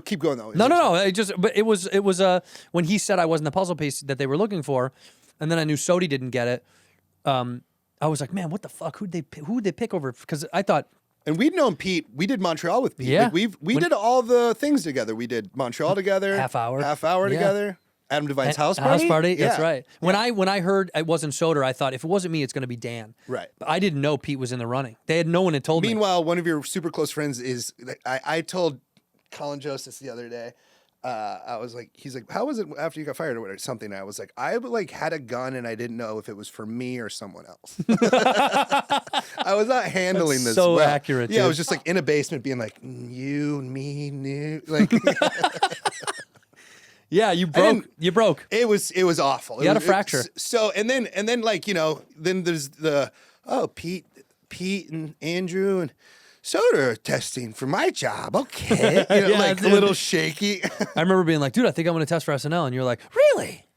keep going though. No. It was when he said I wasn't the puzzle piece that they were looking for, and then I knew Sodi didn't get it. I was like, man, what the fuck? Who'd they pick over? Because I thought. And we'd known Pete. We did Montreal with Pete. Yeah. Like we did all the things together. We did Montreal together. Half hour together. Adam Devine's house party. That's right. When I heard it wasn't Soder, I thought if it wasn't me, it's going to be Dan. Right. But I didn't know Pete was in the running. No one had told me. Meanwhile, one of your super close friends is. I told Colin Jost the other day. I was like, he's like, how was it after you got fired or whatever? Something. I was like, I had a gun and I didn't know if it was for me or someone else. I was not handling this so well. accurate. Yeah, dude. I was just like in a basement being like, you, me, new. Like, yeah, you broke. It was awful. You had a fracture. And then like, then there's Pete and Andrew and Soder testing for my job. Okay. Yeah, like dude. a little shaky. I remember being like, dude, I think I'm going to test for SNL. And you're like, really?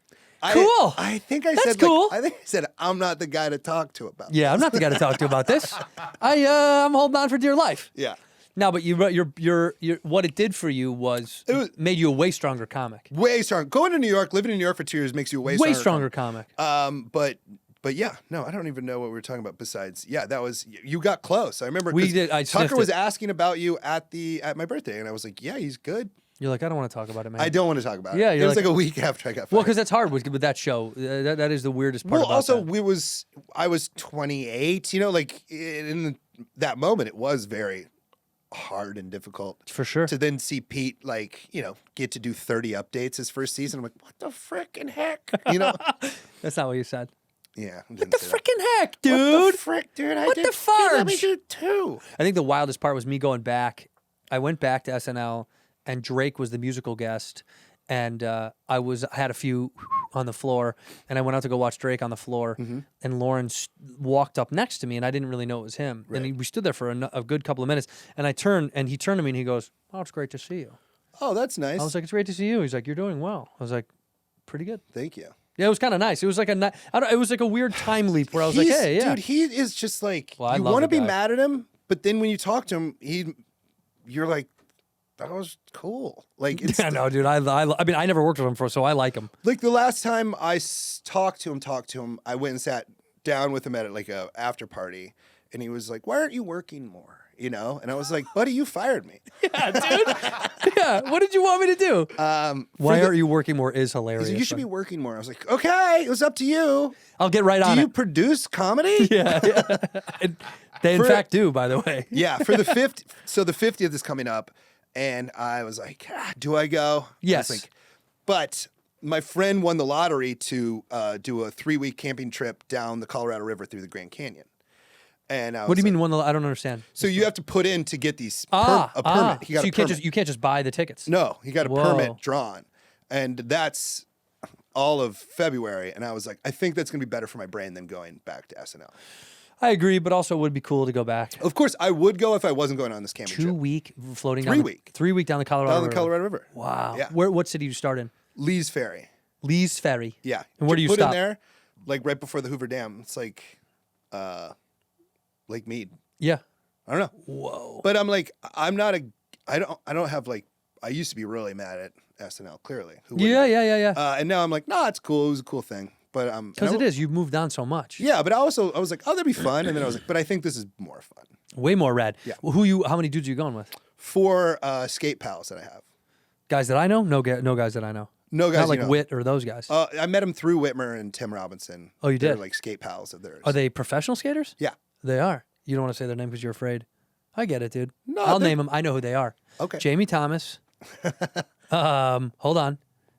Cool. I think I That's said cool. I think I said I'm not the guy to talk to about. Yeah, I'm not the guy to talk to about this. I'm holding on for dear life. Yeah. No, but you're what it did for you was, made you a way stronger comic. Way strong. Going to New York, living in New York for 2 years makes you a way Stronger comic. But yeah, no, I don't even know what we were talking about. Besides, yeah, that was you got close. I remember We did. I Tucker sniffed was it. asking about you at my birthday, and I was like, yeah, he's good. You're like, I don't want to talk about it, man. I don't want to talk about it. Yeah, it you're was like- like a week after I got fired. Well, because that's hard with that show. That is the weirdest part Well, about also that. I was 28. You know, like in that moment, it was very hard and difficult For sure. to then see Pete get to do 30 updates his first season. I'm like, what the frickin' heck? You know? That's not what you said. Yeah. What the frickin' heck, dude? What the frick, dude? What the Let me farge? do two. I think the wildest part was me going back. I went back to SNL, and Drake was the musical guest, and I had a few on the floor, and I went out to go watch Drake on the floor, and Lawrence walked up next to me, and I didn't really know it was him, and we stood there for a good couple of minutes, and he turned to me, and he goes, "Oh, it's great to see you." Oh, that's nice. I was like, "It's great to see you." He's like, "You're doing well." I was like, "Pretty good." Thank you. Yeah, it was kind of nice. It was like it was like a weird time leap where I was like, "Hey, yeah." Dude, he is just like, Well, I you love want to the be guy. mad at him, but then when you talk to him, you're like, that was cool. Like, it's Yeah, no, dude. I mean, I never worked with him before, so I like him. like the last time I talked to him, I went and sat down with him at like a after party, and he was like, "Why aren't you working more?" You know, and I was like, "Buddy, you fired me." Yeah, dude. Yeah. What did you want me to do? Why aren't you working more is hilarious. You should be working more. I was like, "Okay, it was up to you." I'll get right on Do you it. produce comedy? Yeah. And they in fact do, by the way. Yeah, for the 50th. So the 50th is coming up, and I was like, do I go? Yes. I was like, but my friend won the lottery to do a 3-week camping trip down the Colorado River through the Grand Canyon. And What do you mean one? I don't understand. So you have to put in to get these Ah, a permit. He got so a you can't permit. you can't just buy the tickets. No, he got a Whoa. permit drawn, and that's all of February. And I was like, I think that's gonna be better for my brain than going back to SNL. I agree, but also it would be cool to go back. Of course, I would go if I wasn't going on this camping trip. 2-week floating 3 down week. 3 week down the Colorado Down the River. Colorado River. Wow. Yeah. What city do you start in? Lee's Ferry. Lee's Ferry. Yeah. And where do you put stop? in there? Like right before the Hoover Dam. It's like Lake Mead. Yeah. I don't know. Whoa. But I'm like, I don't have like, I used to be really mad at SNL, clearly. Who wouldn't Yeah, be? yeah. And now I'm like, nah, it's cool. It was a cool thing. But Because it is. You've moved on so much. Yeah, but I was like, oh, that'd be fun. And then I was like, but I think this is more fun. Way more rad. Yeah. How many dudes are you going with? 4 skate pals that I have. Guys that I know? No guys that I know. No guys Not like you know. Whit or those guys. I met them through Whitmer and Tim Robinson. Oh, you They're did? like skate pals of theirs. Are they professional skaters? Yeah. They are. You don't want to say their name because you're afraid. I get it, dude. No, I'll they're- name them. I know who they are. Okay. Jamie Thomas. Hold on.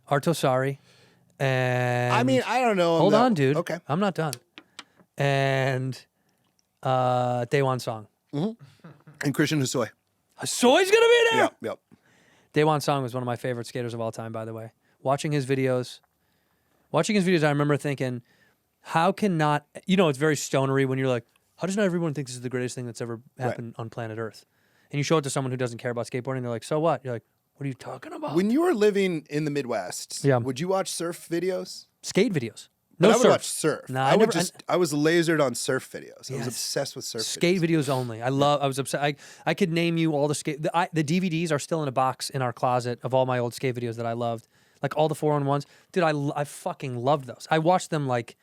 Artosari. And I mean, I don't know. hold on, dude. Okay. I'm not done. And Daewon Song. And Christian Hosoi. Soy's gonna be there. Yep. Daewon Song was one of my favorite skaters of all time, by the way. Watching his videos, I remember thinking, how can not, it's very stonery when you're like, how does not everyone think this is the greatest thing that's ever happened on planet Earth? And you show it to someone who doesn't care about skateboarding, they're like, so what? You're like, what are you talking about? When you were living in the Midwest, Yeah. would you watch surf videos? Skate videos. But No I would surf. watch surf. Nah, I would never- I was lasered on surf videos. I was Yes. obsessed with surf Skate videos. videos only. I was obsessed. I could name you all the skate. The DVDs are still in a box in our closet of all my old skate videos that I loved, like all the 4-on-1s. Dude, I fucking loved those. I watched them like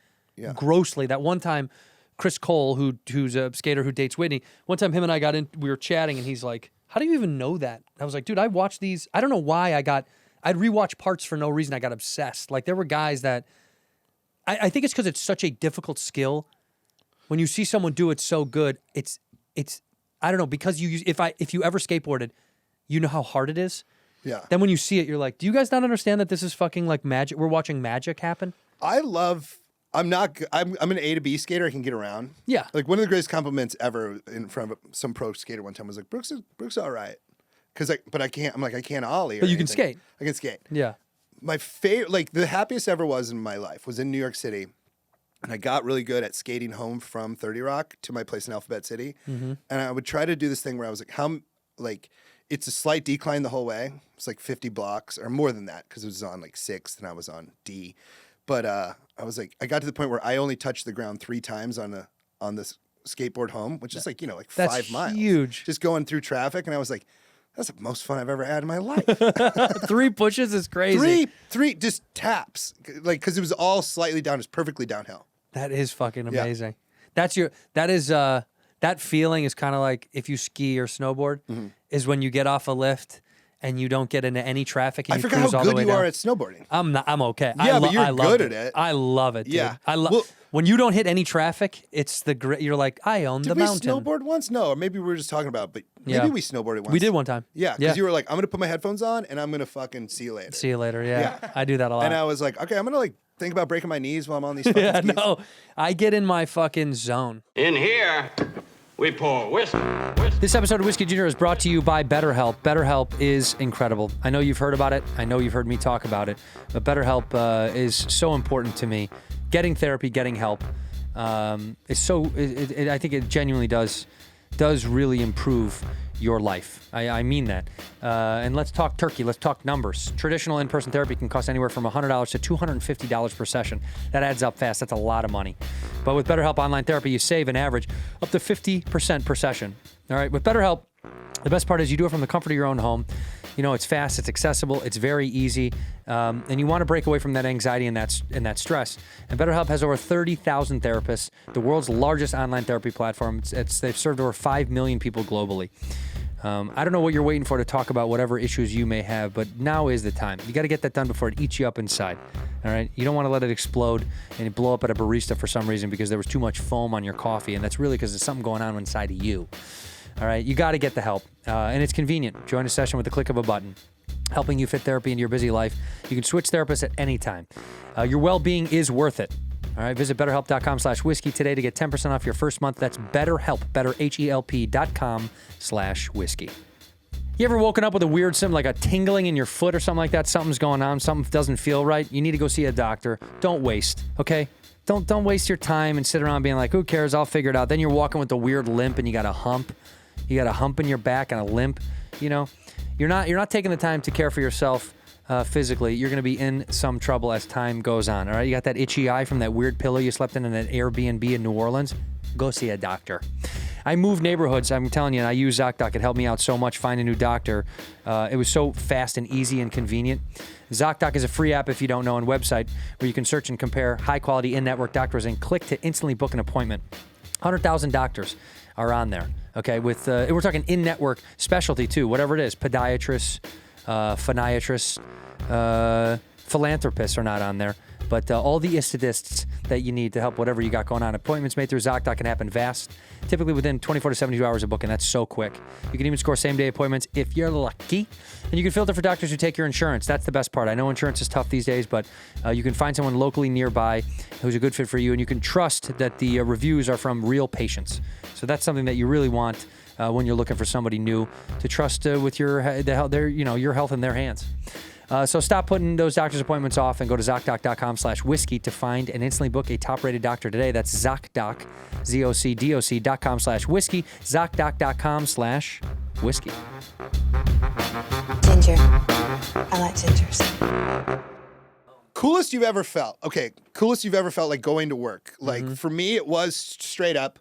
grossly. That one time, Chris Cole, who's a skater who dates Whitney, one time him and I got in. We were chatting, and he's like, "How do you even know that?" I was like, "Dude, I watched these. I don't know why I'd rewatch parts for no reason. I got obsessed. Like there were guys that." I think it's because it's such a difficult skill. When you see someone do it so good, it's I don't know, because if you ever skateboarded, you know how hard it is. Yeah. Then when you see it, you're like, do you guys not understand that this is fucking like magic? We're watching magic happen. I'm an A to B skater. I can get around. Yeah. Like one of the greatest compliments ever in front of some pro skater one time was like, Brooks is all right. But I can't. I'm like, I can't ollie. But you can skate. I can skate. Yeah. My favorite, like the happiest ever was in my life was in New York City. And I got really good at skating home from 30 Rock to my place in Alphabet City. And I would try to do this thing where I was like, it's a slight decline the whole way. It's like 50 blocks or more than that because it was on like 6th and I was on D. But I was like, I got to the point where I only touched the ground 3 times on this skateboard home, which is like, like That's 5 miles. huge. Just going through traffic. And I was like, that's the most fun I've ever had in my life. 3 pushes is crazy. Three just taps. Like, because it was all slightly down, it's perfectly downhill. That is fucking amazing. That feeling is kind of like if you ski or snowboard, is when you get off a lift and you don't get into any traffic and I you forgot cruise how all the good way you down. are at snowboarding. I'm okay. Yeah, but you're I love good at it. I love it, dude. Yeah. I love Well- when you don't hit any traffic, it's the great. You're like, I own the Did we mountain. snowboard once? No, or maybe we were just talking about it, but maybe Yeah. we snowboarded once. We did one time. Yeah, because you were like, I'm going to put my headphones on and I'm going to fucking see you later. See you later. Yeah. I do that a lot. And I was like, okay, I'm going to like think about breaking my knees while I'm on these fucking yeah, skis. no, I get in my fucking zone. In here, we pour whiskey. This episode of Whiskey Ginger is brought to you by BetterHelp. BetterHelp is incredible. I know you've heard about it. I know you've heard me talk about it. But BetterHelp is so important to me. Getting therapy, getting help is so. I think it genuinely does really improve your life. I mean that. And let's talk turkey. Let's talk numbers. Traditional in-person therapy can cost anywhere from $100 to $250 per session. That adds up fast. That's a lot of money. But with BetterHelp Online Therapy, you save an average up to 50% per session. All right. With BetterHelp, the best part is you do it from the comfort of your own home. It's fast, it's accessible, it's very easy, and you want to break away from that anxiety and that stress. And BetterHelp has over 30,000 therapists, the world's largest online therapy platform. They've served over 5 million people globally. I don't know what you're waiting for to talk about whatever issues you may have, but now is the time. You got to get that done before it eats you up inside. All right? You don't want to let it explode and it blow up at a barista for some reason because there was too much foam on your coffee, and that's really because there's something going on inside of you. All right, you got to get the help, and it's convenient. Join a session with the click of a button, helping you fit therapy into your busy life. You can switch therapists at any time. Your well-being is worth it. All right, visit BetterHelp.com/whiskey today to get 10% off your first month. That's BetterHelp, BetterHelp.com/whiskey. You ever woken up with a weird symptom, like a tingling in your foot or something like that? Something's going on, something doesn't feel right. You need to go see a doctor. Don't waste, okay? Don't waste your time and sit around being like, who cares? I'll figure it out. Then you're walking with a weird limp and you got a hump. You got a hump in your back and a limp. You're not taking the time to care for yourself physically. You're going to be in some trouble as time goes on. All right, you got that itchy eye from that weird pillow you slept in an Airbnb in New Orleans. Go see a doctor. I moved neighborhoods. I'm telling you, and I use Zocdoc. It helped me out so much. Find a new doctor. It was so fast and easy and convenient. Zocdoc is a free app, if you don't know, and website where you can search and compare high-quality in-network doctors and click to instantly book an appointment. 100,000 doctors are on there. Okay, with we're talking in-network specialty too, whatever it is. Podiatrists, phoniatrists, philanthropists are not on there, but all the aesthetists that you need to help whatever you got going on. Appointments made through Zocdoc can happen fast, typically within 24 to 72 hours of booking. That's so quick. You can even score same-day appointments if you're lucky. And you can filter for doctors who take your insurance. That's the best part. I know insurance is tough these days, but you can find someone locally nearby who's a good fit for you, and you can trust that the reviews are from real patients. So that's something that you really want when you're looking for somebody new to trust with your health in their hands. So stop putting those doctor's appointments off and go to ZocDoc.com/whiskey to find and instantly book a top-rated doctor today. That's Zocdoc, ZocDoc.com/whiskey, ZocDoc.com/whiskey. Ginger. I like gingers. Coolest you've ever felt. Okay, coolest you've ever felt like going to work. Like for me, it was straight up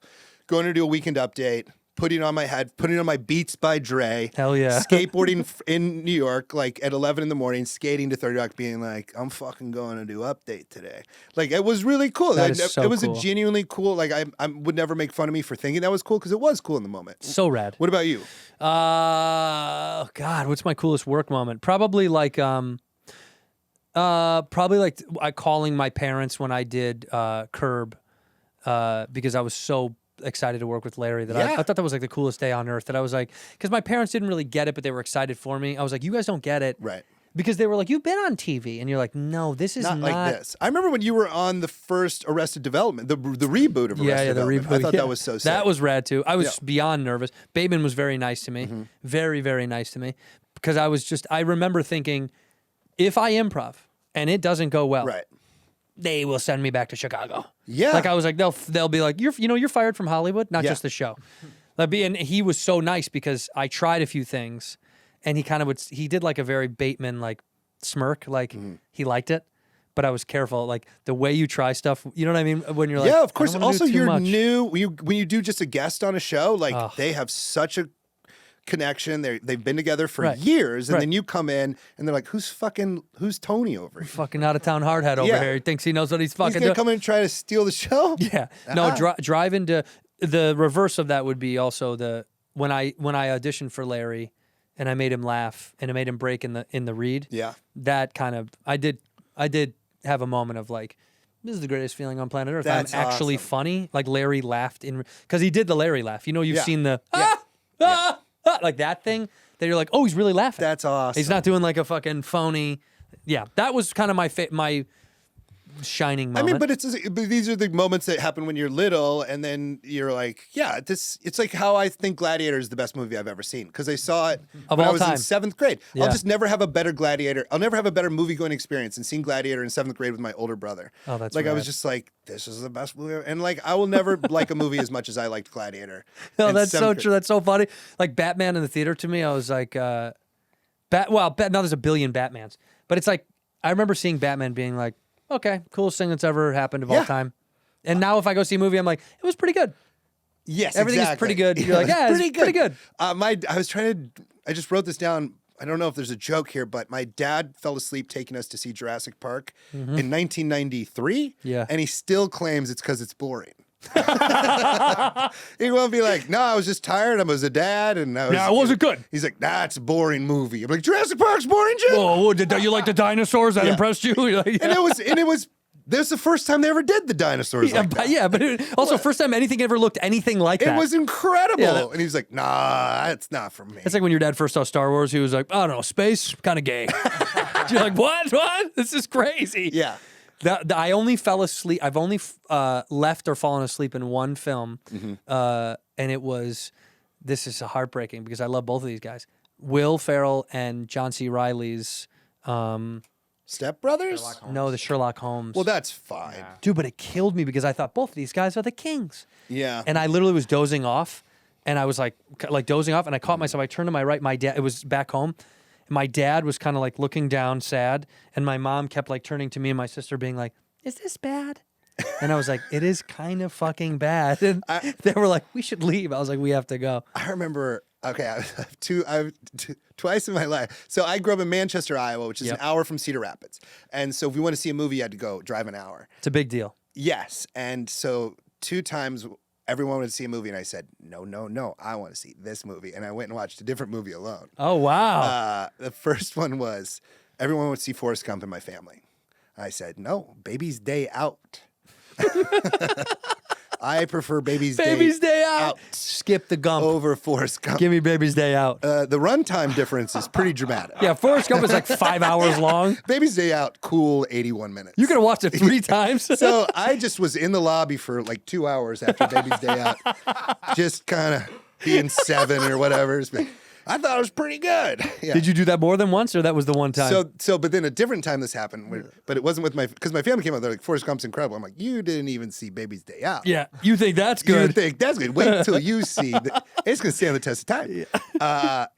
going to do a weekend update, putting on my Beats by Dre. Hell yeah. Skateboarding in New York, like at 11 in the morning, skating to 30 Rock, being like, I'm fucking going to do update today. Like, it was really cool. That is so it was cool. a genuinely cool, like, I would never make fun of me for thinking that was cool because it was cool in the moment. So rad. What about you? God, what's my coolest work moment? Probably like calling my parents when I did Curb because I was so excited to work with Larry that I thought that was like the coolest day on earth. That I was like, because my parents didn't really get it, but they were excited for me. I was like, you guys don't get it. Right. Because they were like, you've been on TV. And you're like, no, this is not like this. I remember when you were on the first Arrested Development, the reboot of Arrested Development. The reboot. I thought that was so sick. That was rad too. I was beyond nervous. Bateman was very nice to me. Very, very nice to me. Because I remember thinking, if I improv and it doesn't go well, right, they will send me back to Chicago. Yeah. Like I was like, they'll be like, you're fired from Hollywood, not just the show. And he was so nice because I tried a few things and he kind of he did like a very Bateman like smirk, like he liked it. but I was careful. Like the way you try stuff, you know what I mean? When you're like, Yeah, of course. I don't wanna Also, do too you're much. new. When you do just a guest on a show, like they have such a connection. They've been together for Right. years, and Right. then you come in and they're like, who's Tony over here? Fucking out of town hardhead over Yeah. here. He thinks he knows what he's He's fucking gonna doing. come in and try to steal the show? Yeah. No, drive into the reverse of that would be also when I auditioned for Larry and I made him laugh and I made him break in the read. Yeah. That kind of I did have a moment of like, this is the greatest feeling on planet Earth. That's I'm actually awesome. funny. Like Larry laughed because he did the Larry laugh. You know, you've Yeah. seen the Yeah. like that thing that you're like, oh, he's really laughing. That's awesome. He's not doing like a fucking phony. Yeah, that was kind of my shining moment. I mean, but these are the moments that happen when you're little, and then you're like, yeah, it's like how I think Gladiator is the best movie I've ever seen because I saw it Of when I all was time. in 7th grade. Yeah. I'll just never have a better Gladiator. I'll never have a better movie going experience than seeing Gladiator in 7th grade with my older brother. Oh, that's like I was rad. just like, this is the best movie ever. And like I will never like a movie as much as I liked Gladiator. No, in that's 7th so grade. true. That's so funny. Like Batman in the theater to me, I was like, now there's a billion Batmans, but it's like I remember seeing Batman being like, okay, coolest thing that's ever happened of all Yeah. time. And now if I go see a movie, I'm like, it was pretty good. Yes, Everything is exactly. pretty good. You're like, it's yeah, it's pretty good. I just wrote this down. I don't know if there's a joke here, but my dad fell asleep taking us to see Jurassic Park in 1993. Mm-hmm. Yeah. And he still claims it's because it's boring. He won't be like, no, I was just tired. I was a dad. And I was, it wasn't good. He's like, nah, it's a boring movie. I'm like, Jurassic Park's boring, Jim. Oh, did you like the dinosaurs? That Yeah. impressed you? You're like, yeah. And it was, this was the first time they ever did the dinosaurs like that. Yeah, but also first time anything ever looked anything like It that. was incredible. Yeah, and he's like, nah, it's not for me. It's like when your dad first saw Star Wars, he was like, I don't know, space, kind of gay. You're like, what? This is crazy. Yeah. I only fell asleep. I've only left or fallen asleep in one film, and it was. This is heartbreaking because I love both of these guys, Will Ferrell and John C. Reilly's. Step Brothers? No, the Sherlock Holmes. Well, that's fine. Dude, but it killed me because I thought both of these guys are the kings. Yeah. And I literally was dozing off, and I was like dozing off, and I caught myself. I turned to my right. My dad. It was back home. My dad was kind of like looking down, sad, and my mom kept like turning to me and my sister, being like, "Is this bad?" And I was like, "It is kind of fucking bad." And they were like, "We should leave." I was like, "We have to go." I remember. Okay, I've twice in my life. So I grew up in Manchester, Iowa, which is an hour from Cedar Rapids. And so if we want to see a movie, you had to go drive an hour. It's a big deal. Yes. And so 2 times everyone wanted to see a movie, and I said, no, I want to see this movie. And I went and watched a different movie alone. Oh wow! The first one was everyone would see Forrest Gump in my family. I said, no, Baby's Day Out. I prefer Baby's Day out. Skip the Gump. over Forrest Gump. Give me Baby's Day Out. The runtime difference is pretty dramatic. Yeah, Forrest Gump is like 5 hours long. Baby's Day Out, cool 81 minutes. You could have watched it 3 times. So I just was in the lobby for like 2 hours after Baby's Day Out, just kind of being 7 or whatever. I thought it was pretty good. Yeah. Did you do that more than once, or that was the one time? But then a different time this happened, but it wasn't with because my family came out. They're like, Forrest Gump's incredible. I'm like, you didn't even see Baby's Day Out. Yeah, you think that's You good? think that's good? Wait till you see. It's gonna stand the test of time.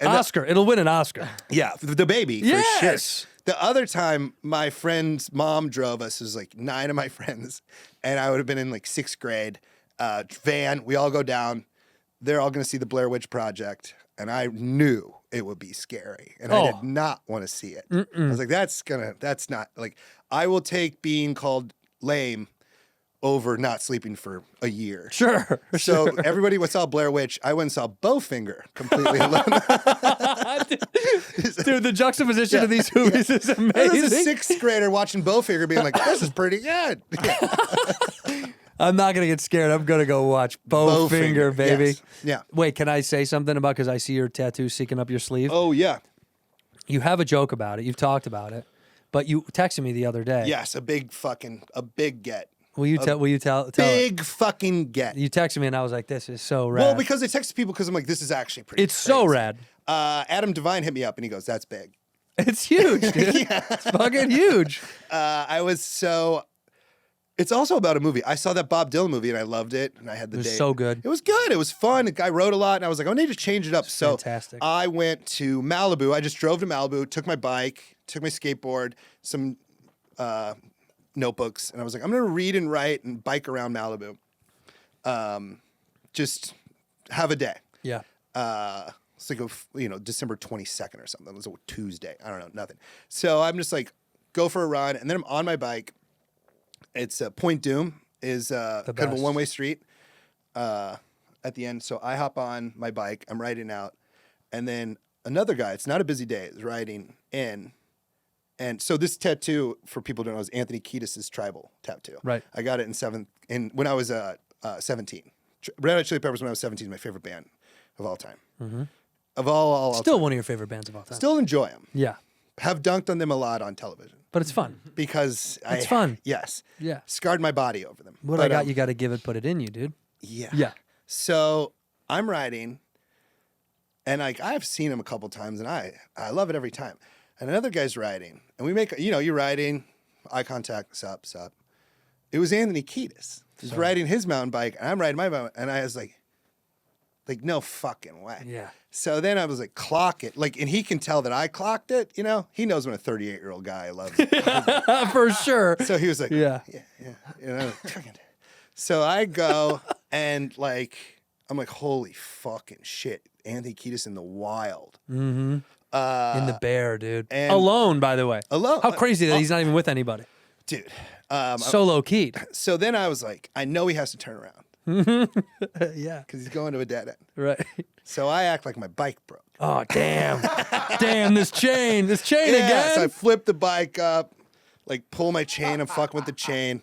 And Oscar. It'll win an Oscar. yeah, the baby for Yes. sure. The other time, my friend's mom drove us. It was like 9 of my friends, and I would have been in like 6th grade. Van, we all go down. They're all gonna see the Blair Witch Project, and I knew it would be scary, and I did not want to see it. I was like, that's not like I will take being called lame over not sleeping for a year. Sure. So everybody saw Blair Witch. I went and saw Bowfinger completely alone. Dude, the juxtaposition of these movies is I was amazing. a 6th grader watching Bowfinger being like, this is pretty good. I'm not gonna get scared. I'm gonna go watch Bowfinger, baby. Yes. Yeah. Wait, can I say something about because I see your tattoo sticking up your sleeve? Oh, yeah. You have a joke about it. You've talked about it, but you texted me the other day. Yes, a big get. Will you tell? Big fucking get. You texted me and I was like, "This is so rad." Well, because I texted people because I'm like, this is actually pretty it's so crazy. rad. Adam Devine hit me up and he goes, that's big. It's huge, dude. It's fucking huge. It's also about a movie. I saw that Bob Dylan movie and I loved it. And I had the It was day. so good. It was good. It was fun. The guy wrote a lot and I was like, I need to change it up. So fantastic. I went to Malibu. I just drove to Malibu, took my bike, took my skateboard, some notebooks, and I was like, I'm gonna read and write and bike around Malibu. Just have a day. Yeah. It's like December 22nd or something. It was a Tuesday. I don't know, nothing. So I'm just like, go for a run, and then I'm on my bike. It's Point Doom is kind of a one-way street at the end. So I hop on my bike. I'm riding out, and then another guy. It's not a busy day. Is riding in, and so this tattoo for people who don't know is Anthony Kiedis' tribal tattoo. Right. I got it when I was 17. Red Hot Chili Peppers when I was 17 is my favorite band of all time. Mm-hmm. Of all Still time. one of your favorite bands of all time. Still enjoy them. Yeah. Have dunked on them a lot on television. But it's fun. Because It's fun. Yes. Yeah. Scarred my body over them. What I got, you got to give it, put it in you, dude. Yeah. Yeah. So I'm riding, and like I've seen him a couple times, and I love it every time. And another guy's riding, and we make you're riding, eye contact, sup. It was Anthony Kiedis. He's riding his mountain bike, and I'm riding my mountain, and I was like no fucking way. Yeah. So then I was like, clock it. Like, and he can tell that I clocked it, He knows when a 38-year-old guy loves it. For sure. So he was like, Yeah. So I go and like, I'm like, holy fucking shit. Anthony Kiedis in the wild. Mm-hmm. In the bear, dude. and- Alone, by the way. Alone. How crazy that he's not even with anybody. Dude. Solo keyed. So then I was like, I know he has to turn around Yeah. because he's going to a dead end. Right. So I act like my bike broke. Oh, damn. Damn, this chain again. So I flip the bike up, like pull my chain. I'm fucking with the chain.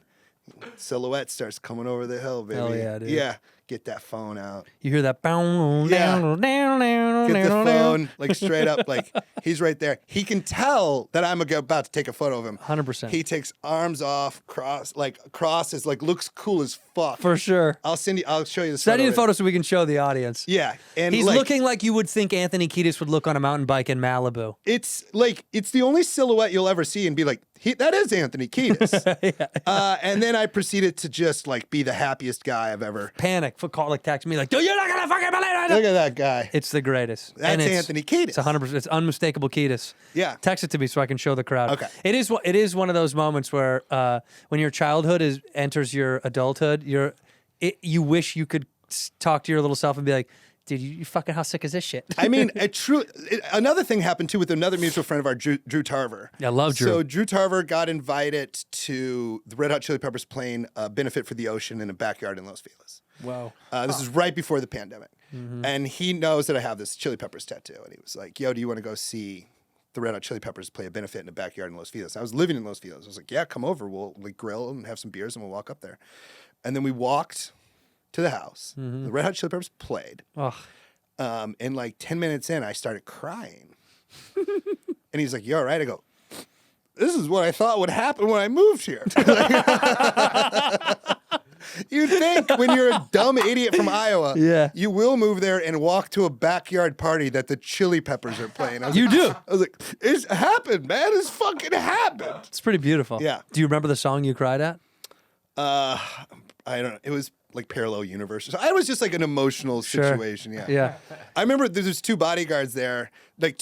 Silhouette starts coming over the hill, baby. Hell yeah, dude. Yeah. Get that phone out. You hear that? Bow, Yeah. down, down, down, Get the down, phone, like straight up, like he's right there. He can tell that I'm about to take a photo of him. 100%. He takes arms off, crosses, like looks cool as fuck. For sure. I'll show you the Send photo. you the photo so we can show the audience. Yeah. And He's like, looking like you would think Anthony Kiedis would look on a mountain bike in Malibu. it's the only silhouette you'll ever see and be like, that is Anthony Kiedis. And then I proceeded to just like be the happiest guy I've ever. Panic. Text me like, dude, you're not going to fucking believe it. Look at that guy. It's the greatest. That's And Anthony Kiedis. It's 100%. It's unmistakable Kiedis. Yeah. Text it to me so I can show the crowd. Okay. It is one of those moments where when your childhood enters your adulthood, you wish you could talk to your little self and be like, dude, you fucking, how sick is this shit? I mean, another thing happened too with another mutual friend of ours, Drew Tarver. Yeah, I love Drew. So Drew Tarver got invited to the Red Hot Chili Peppers playing a benefit for the ocean in a backyard in Los Feliz. Wow. This is right before the pandemic. Mm-hmm. And he knows that I have this Chili Peppers tattoo. And he was like, yo, do you want to go see the Red Hot Chili Peppers play a benefit in a backyard in Los Feliz? I was living in Los Feliz. I was like, yeah, come over. We'll like grill and have some beers and we'll walk up there. And then we walked to the house. Mm-hmm. The Red Hot Chili Peppers played. Ugh. And like 10 minutes in, I started crying. And he's like, you all right? I go, this is what I thought would happen when I moved here. You'd think when you're a dumb idiot from Iowa, Yeah. you will move there and walk to a backyard party that the Chili Peppers are playing. You do. I was like, it's happened, man. It's fucking happened. It's pretty beautiful. Yeah. Do you remember the song you cried at? I don't know. It was like parallel universes. I was just like an emotional Sure. situation. Yeah. Yeah. I remember there's two bodyguards there, that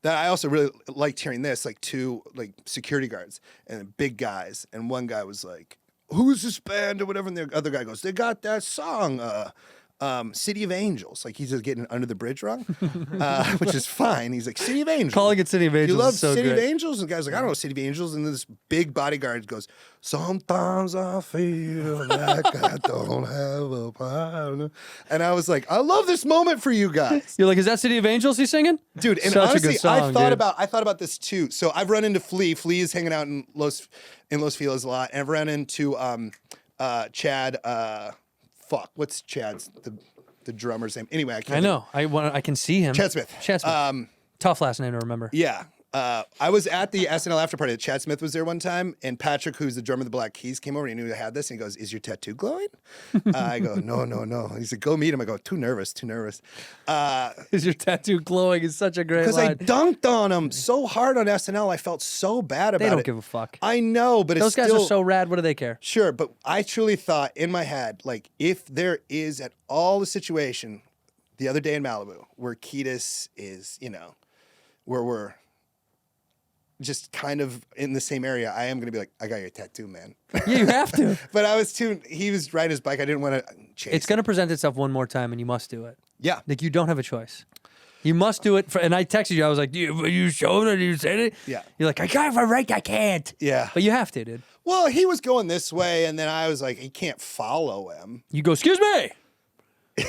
I also really liked hearing this, like two like security guards and big guys. And one guy was like, who's this band or whatever? And the other guy goes, they got that song, City of Angels. Like he's just getting under the bridge wrong, which is fine. He's like, City of Angels. Calling it City of Angels. You love is so City of great. Angels? And the guy's like, I don't know City of Angels. And then this big bodyguard goes, sometimes I feel like I don't have a partner. And I was like, I love this moment for you guys. You're like, is that City of Angels he's singing? Dude, and Such honestly, a good song, I thought about this too. So I've run into Flea. Flea is hanging out in Los Feliz a lot. And I've run into Chad, what's Chad's the drummer's name? Anyway, I can't. I know. I can see him. Chad Smith. Chad Smith. Tough last name to remember. Yeah. I was at the SNL after party. Chad Smith was there one time, and Patrick, who's the drummer of the Black Keys, came over and he knew I had this, and he goes, is your tattoo glowing? I go, no. And he said, go meet him. I go, too nervous. Is your tattoo glowing? Is such a great Because line. I dunked on him so hard on SNL, I felt so bad about it. They don't give a fuck. I know, but Those it's guys still, are so rad. What do they care? Sure, but I truly thought in my head, like, if there is at all a situation the other day in Malibu where Kiedis is, where we're just kind of in the same area, I am going to be like, I got your tattoo, man. Yeah, you have to. But he was riding his bike. I didn't want to chase It's going to present itself one more time, and you must do it. Yeah. Like, you don't have a choice. You must do it. And I texted you. I was like, you showed it? You said it? Yeah. You're like, I got it right. I can't. Yeah. But you have to, dude. Well, he was going this way, and then I was like, he can't follow him. You go, excuse me.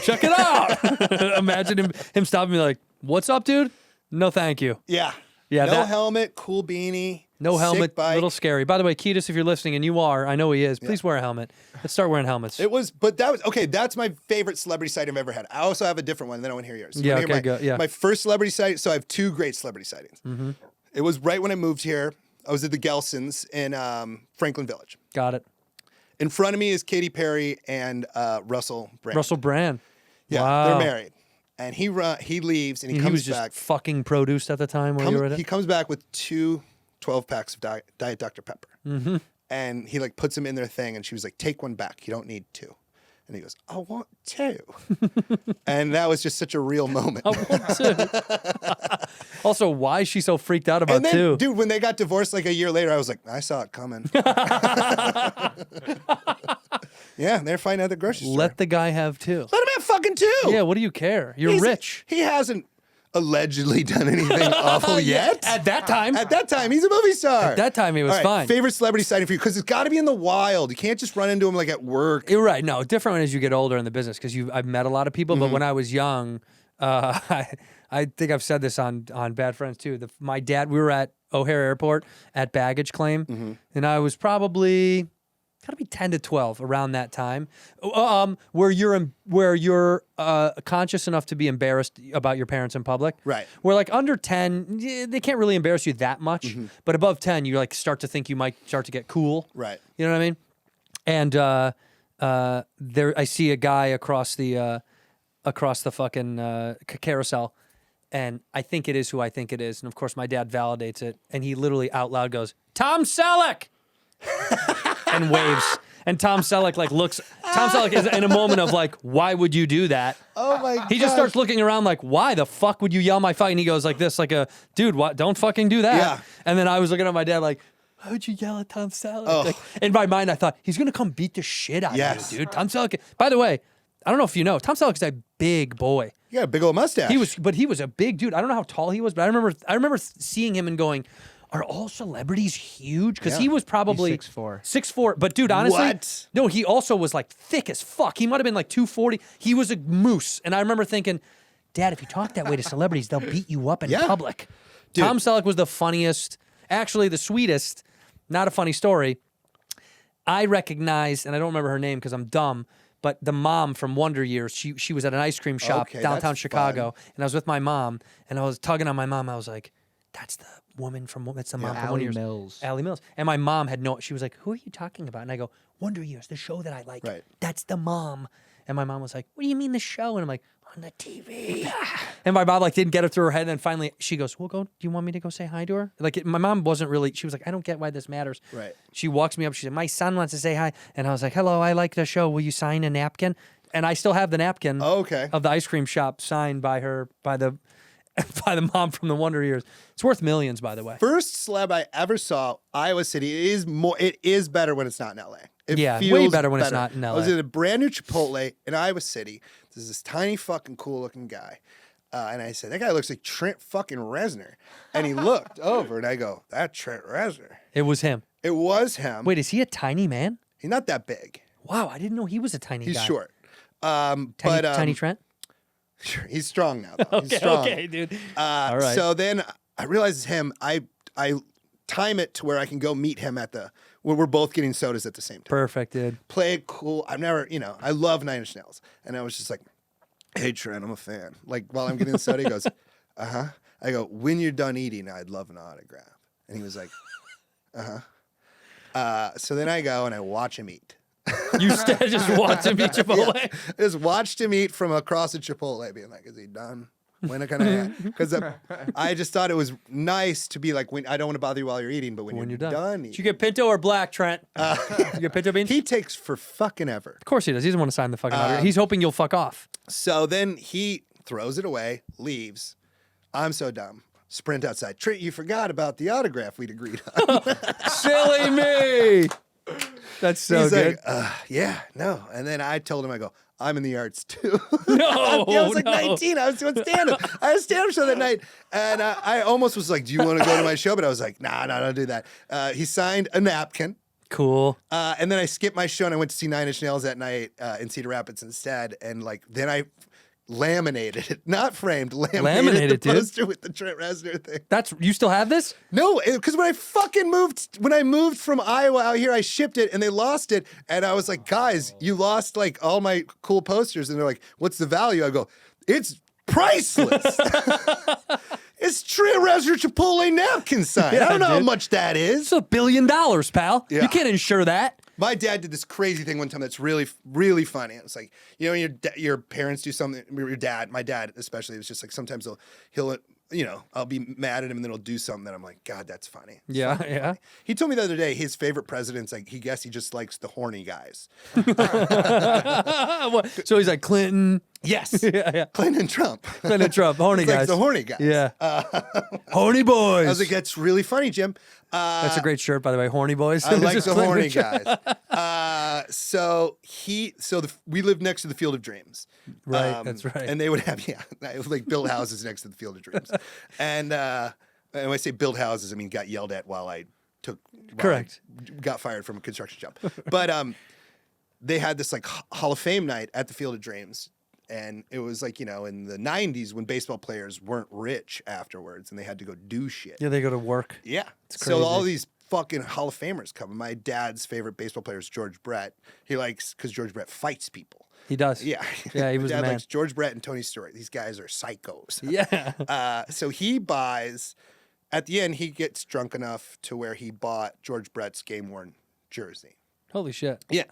Check it out. Imagine him stopping me like, what's up, dude? No, thank you. Yeah. Yeah. No helmet, cool beanie. No helmet, sick bike. little scary. By the way, Kiedis, if you're listening, and you are, I know he is, please wear a helmet. Let's start wearing helmets. That's my favorite celebrity sighting I've ever had. I also have a different one, then I want to hear yours. Yeah, okay, go. Yeah. My first celebrity sighting, so I have 2 great celebrity sightings. Mm-hmm. It was right when I moved here. I was at the Gelsons in Franklin Village. Got it. In front of me is Katy Perry and Russell Brand. Russell Brand. Yeah, Wow. they're married. And he leaves and he He comes was just back. fucking produced at the time where you were at He it? comes back with 2 12-packs of Diet Dr. Pepper. Mm-hmm. And he like puts them in their thing and she was like, take one back. You don't need 2. And he goes, I want 2. And that was just such a real moment. I want to. Also, why is she so freaked out about And then, 2? dude, when they got divorced like a year later, I was like, I saw it coming. Yeah, they're fighting at the grocery store. Let the guy have 2. Let him have fucking 2. Yeah, what do you care? You're rich. He hasn't allegedly done anything awful yet. At that time. At that time, he's a movie star. At that time, he was All right, fine. Favorite celebrity sighting for you? Because it's got to be in the wild. You can't just run into him like at work. You're right. No, different as you get older in the business because I've met a lot of people. But when I was young, I think I've said this on Bad Friends too. My dad, we were at O'Hare Airport at baggage claim, and I was probably gotta be 10 to 12 around that time, where you're conscious enough to be embarrassed about your parents in public. Right. Where like under 10, they can't really embarrass you that much, but above 10, you like start to think you might start to get cool. Right. You know what I mean? And there, I see a guy across the fucking carousel, and I think it is who I think it is. And of course, my dad validates it, and he literally out loud goes, "Tom Selleck," and waves. And Tom Selleck like looks. Tom Selleck is in a moment of like, "Why would you do that?" Oh my god! He just starts looking around like, "Why the fuck would you yell my fuck?" And he goes like this, like a dude, "What? Don't fucking do that." Yeah. And then I was looking at my dad like, why would you yell at Tom Selleck? Oh. Like, in my mind, I thought, he's going to come beat the shit out Yes. of you, dude. Tom Selleck. By the way, I don't know if you know, Tom Selleck's a big boy. You got a big old mustache. He was a big dude. I don't know how tall he was, but I remember seeing him and going, are all celebrities huge? Because he was probably He's 6'4". 6'4". But dude, honestly, What? no, he also was like thick as fuck. He might have been like 240. He was a moose. And I remember thinking, Dad, if you talk that way to celebrities, they'll beat you up in public. Dude. Tom Selleck was the funniest, actually the sweetest. Not a funny story. I recognized, and I don't remember her name because I'm dumb, but the mom from Wonder Years, she was at an ice cream shop Okay, downtown that's Chicago, and I was with my mom, and I was tugging on my mom. I was like, that's the woman from, that's the mom from Wonder Years. Mills. Allie Mills. And my mom had she was like, who are you talking about? And I go, Wonder Years, the show that I like. Right. That's the mom. And my mom was like, what do you mean the show? And I'm like, on the TV. And my mom like didn't get it through her head. And then finally she goes, well, do you want me to go say hi to her? Like my mom wasn't really, she was like, I don't get why this matters. Right. She walks me up. She said, my son wants to say hi. And I was like, hello, I like the show. Will you sign a napkin? And I still have the napkin of the ice cream shop signed by her, by the mom from the Wonder Years. It's worth millions, by the way. First celeb I ever saw, Iowa City. It is better when it's not in LA. It feels way better when it's not in LA. I was at a brand new Chipotle in Iowa City. There's this tiny fucking cool looking guy. And I said, that guy looks like Trent fucking Reznor. And he looked over and I go, that's Trent Reznor. It was him. It was him. Wait, is he a tiny man? He's not that big. Wow, I didn't know he was a tiny guy. He's short. Tiny Trent? Sure, he's strong now, though. He's strong. Okay, dude. All right. So then I realize it's him. I time it to where I can go meet him where we're both getting sodas at the same time. Perfect, dude. Play it cool. I've never, I love Nine Inch Nails. And I was just like, hey, Trent, I'm a fan. Like, while I'm getting the soda, he goes, uh-huh. I go, when you're done eating, I'd love an autograph. And he was like, uh-huh. So then I go and I watch him eat. You just watch him eat Chipotle? Yeah. I just watched him eat from across the Chipotle, being like, is he done? When can I? Because I just thought it was nice to be like, when I don't want to bother you while you're eating, but when you're done eating. Did you get pinto or black, Trent? You get pinto beans? He takes for fucking ever. Of course he does. He doesn't want to sign the fucking autograph. He's hoping you'll fuck off. So then he throws it away, leaves. I'm so dumb. sprint outside. Trent, you forgot about the autograph we'd agreed on. Silly me. That's so He's good. like, yeah, no. And then I told him, I go, I'm in the arts too. No, I was like no. 19. I was doing stand-up. I had a stand-up show that night. And I almost was like, do you want to go to my show? But I was like, nah, don't do that. He signed a napkin. Cool. And then I skipped my show and I went to see Nine Inch Nails that night in Cedar Rapids instead. And like, then I laminated it, not framed, laminated the dude. poster with the Trent Reznor thing. You still have this? No, because when I moved from Iowa out here, I shipped it and they lost it. And I was like, guys, you lost like all my cool posters. And they're like, what's the value? I go, it's priceless. It's Trent Reznor Chipotle napkin sign. Yeah, I don't know how dude. much that is. It's $1 billion, pal. Yeah. You can't insure that. My dad did this crazy thing one time that's really, really funny. It's like, you know, when your parents do something, my dad especially, it's just like sometimes he'll you know, I'll be mad at him and then he'll do something that I'm like, God, that's funny. Yeah, yeah. He told me the other day his favorite president's like, he just likes the horny guys. So he's like Clinton. Yes. Yeah. Clinton and Trump. Clinton and Trump. Horny It's like guys. the horny guys. Yeah. Horny boys. I was like, that's really funny, Jim. That's a great shirt, by the way. Horny boys. I like Just the Clinton horny and Trump. guys. We lived next to the Field of Dreams. Right, that's right. And they would have, like build houses next to the Field of Dreams. And when I say build houses, I mean got yelled at while I Correct. got fired from a construction job. But they had this like Hall of Fame night at the Field of Dreams. And it was like, you know, in the 90s when baseball players weren't rich afterwards and they had to go do shit. Yeah, they go to work. Yeah. It's So all crazy. these fucking Hall of Famers come. My dad's favorite baseball player is George Brett. He likes, because George Brett fights people. He does. Yeah. Yeah, he My was the dad man. likes George Brett and Tony Stewart. These guys are psychos. Yeah. So he buys, at the end, he gets drunk enough to where he bought George Brett's game-worn jersey. Holy shit. Yeah.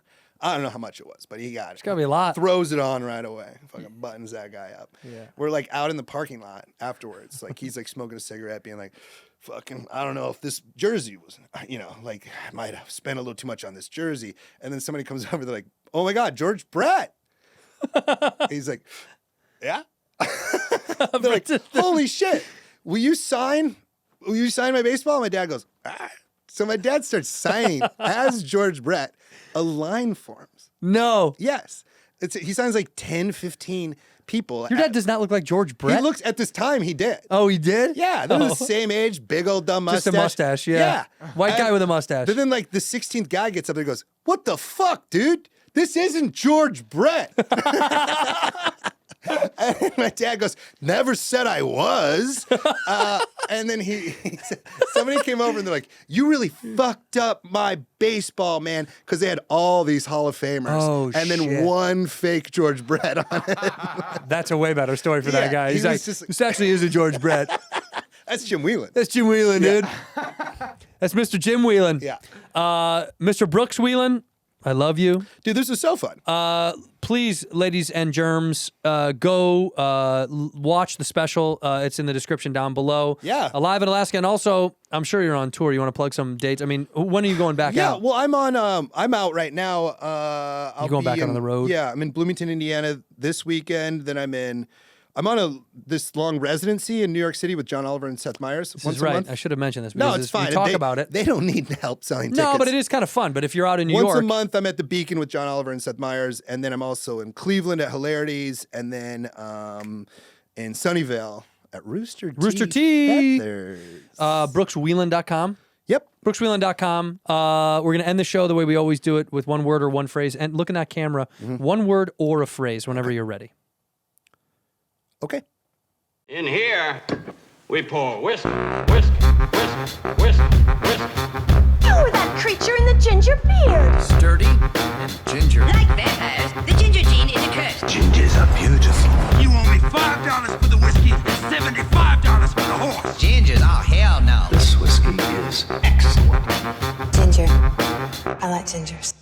I don't know how much it was, but he got it. It's got to be a lot. Throws it on right away. Fucking buttons that guy up. Yeah. We're like out in the parking lot afterwards. Like he's like smoking a cigarette, being like, fucking, I don't know if this jersey was, you know, like I might have spent a little too much on this jersey. And then somebody comes over, they're like, oh my God, George Brett. He's like, yeah. They're like, holy shit. Will you sign my baseball? My dad goes, ah. So my dad starts signing as George Brett a line forms. No. Yes. He signs like 10, 15 people. Your dad does not look like George Brett. He looks, at this time, he did. Oh, he did? Yeah, they're the same age, big old dumb mustache. Just a mustache, yeah. White guy with a mustache. But then like the 16th guy gets up there and goes, what the fuck, dude? This isn't George Brett. And my dad goes, never said I was. And then he said, somebody came over and they're like, you really fucked up my baseball, man. Because they had all these Hall of Famers. Oh, and then shit. one fake George Brett on it. That's a way better story for Yeah, that guy. he He's was like, just like- this actually is a George Brett. That's Jim Wheelan. That's Jim Wheelan, dude. That's Mr. Jim Wheelan. Yeah. Mr. Brooks Wheelan, I love you. Dude, this is so fun. Please, ladies and germs, go watch the special. It's in the description down below. Yeah. Alive in Alaska. And also, I'm sure you're on tour. You want to plug some dates? I mean, when are you going back Yeah, out? well, I'm out right now. I'll going be back out on the road? Yeah, I'm in Bloomington, Indiana this weekend. Then I'm on this long residency in New York City with John Oliver and Seth Meyers. This once is a right. month. I should have mentioned this. No, because it's fine. We talk They- about it. They don't need help selling tickets. No, but it is kind of fun. But if you're out in New Once York, a month, I'm at the Beacon with John Oliver and Seth Meyers, and then I'm also in Cleveland at Hilarities, and then in Sunnyvale at Rooster T. Feathers. brookswheelan.com. Yep. brookswheelan.com. We're going to end the show the way we always do it, with one word or one phrase. And look in that camera, one word or a phrase whenever you're ready. Okay. In here, we pour whisk, whisk, whisk, whisk, whisk. You were that creature in the ginger beard. Sturdy and ginger. Like vampires, the ginger gene is a curse. Gingers are beautiful. You owe me $5 for the whiskey and $75 for the horse. Gingers? Oh, hell no. This whiskey is excellent. Ginger. I like gingers.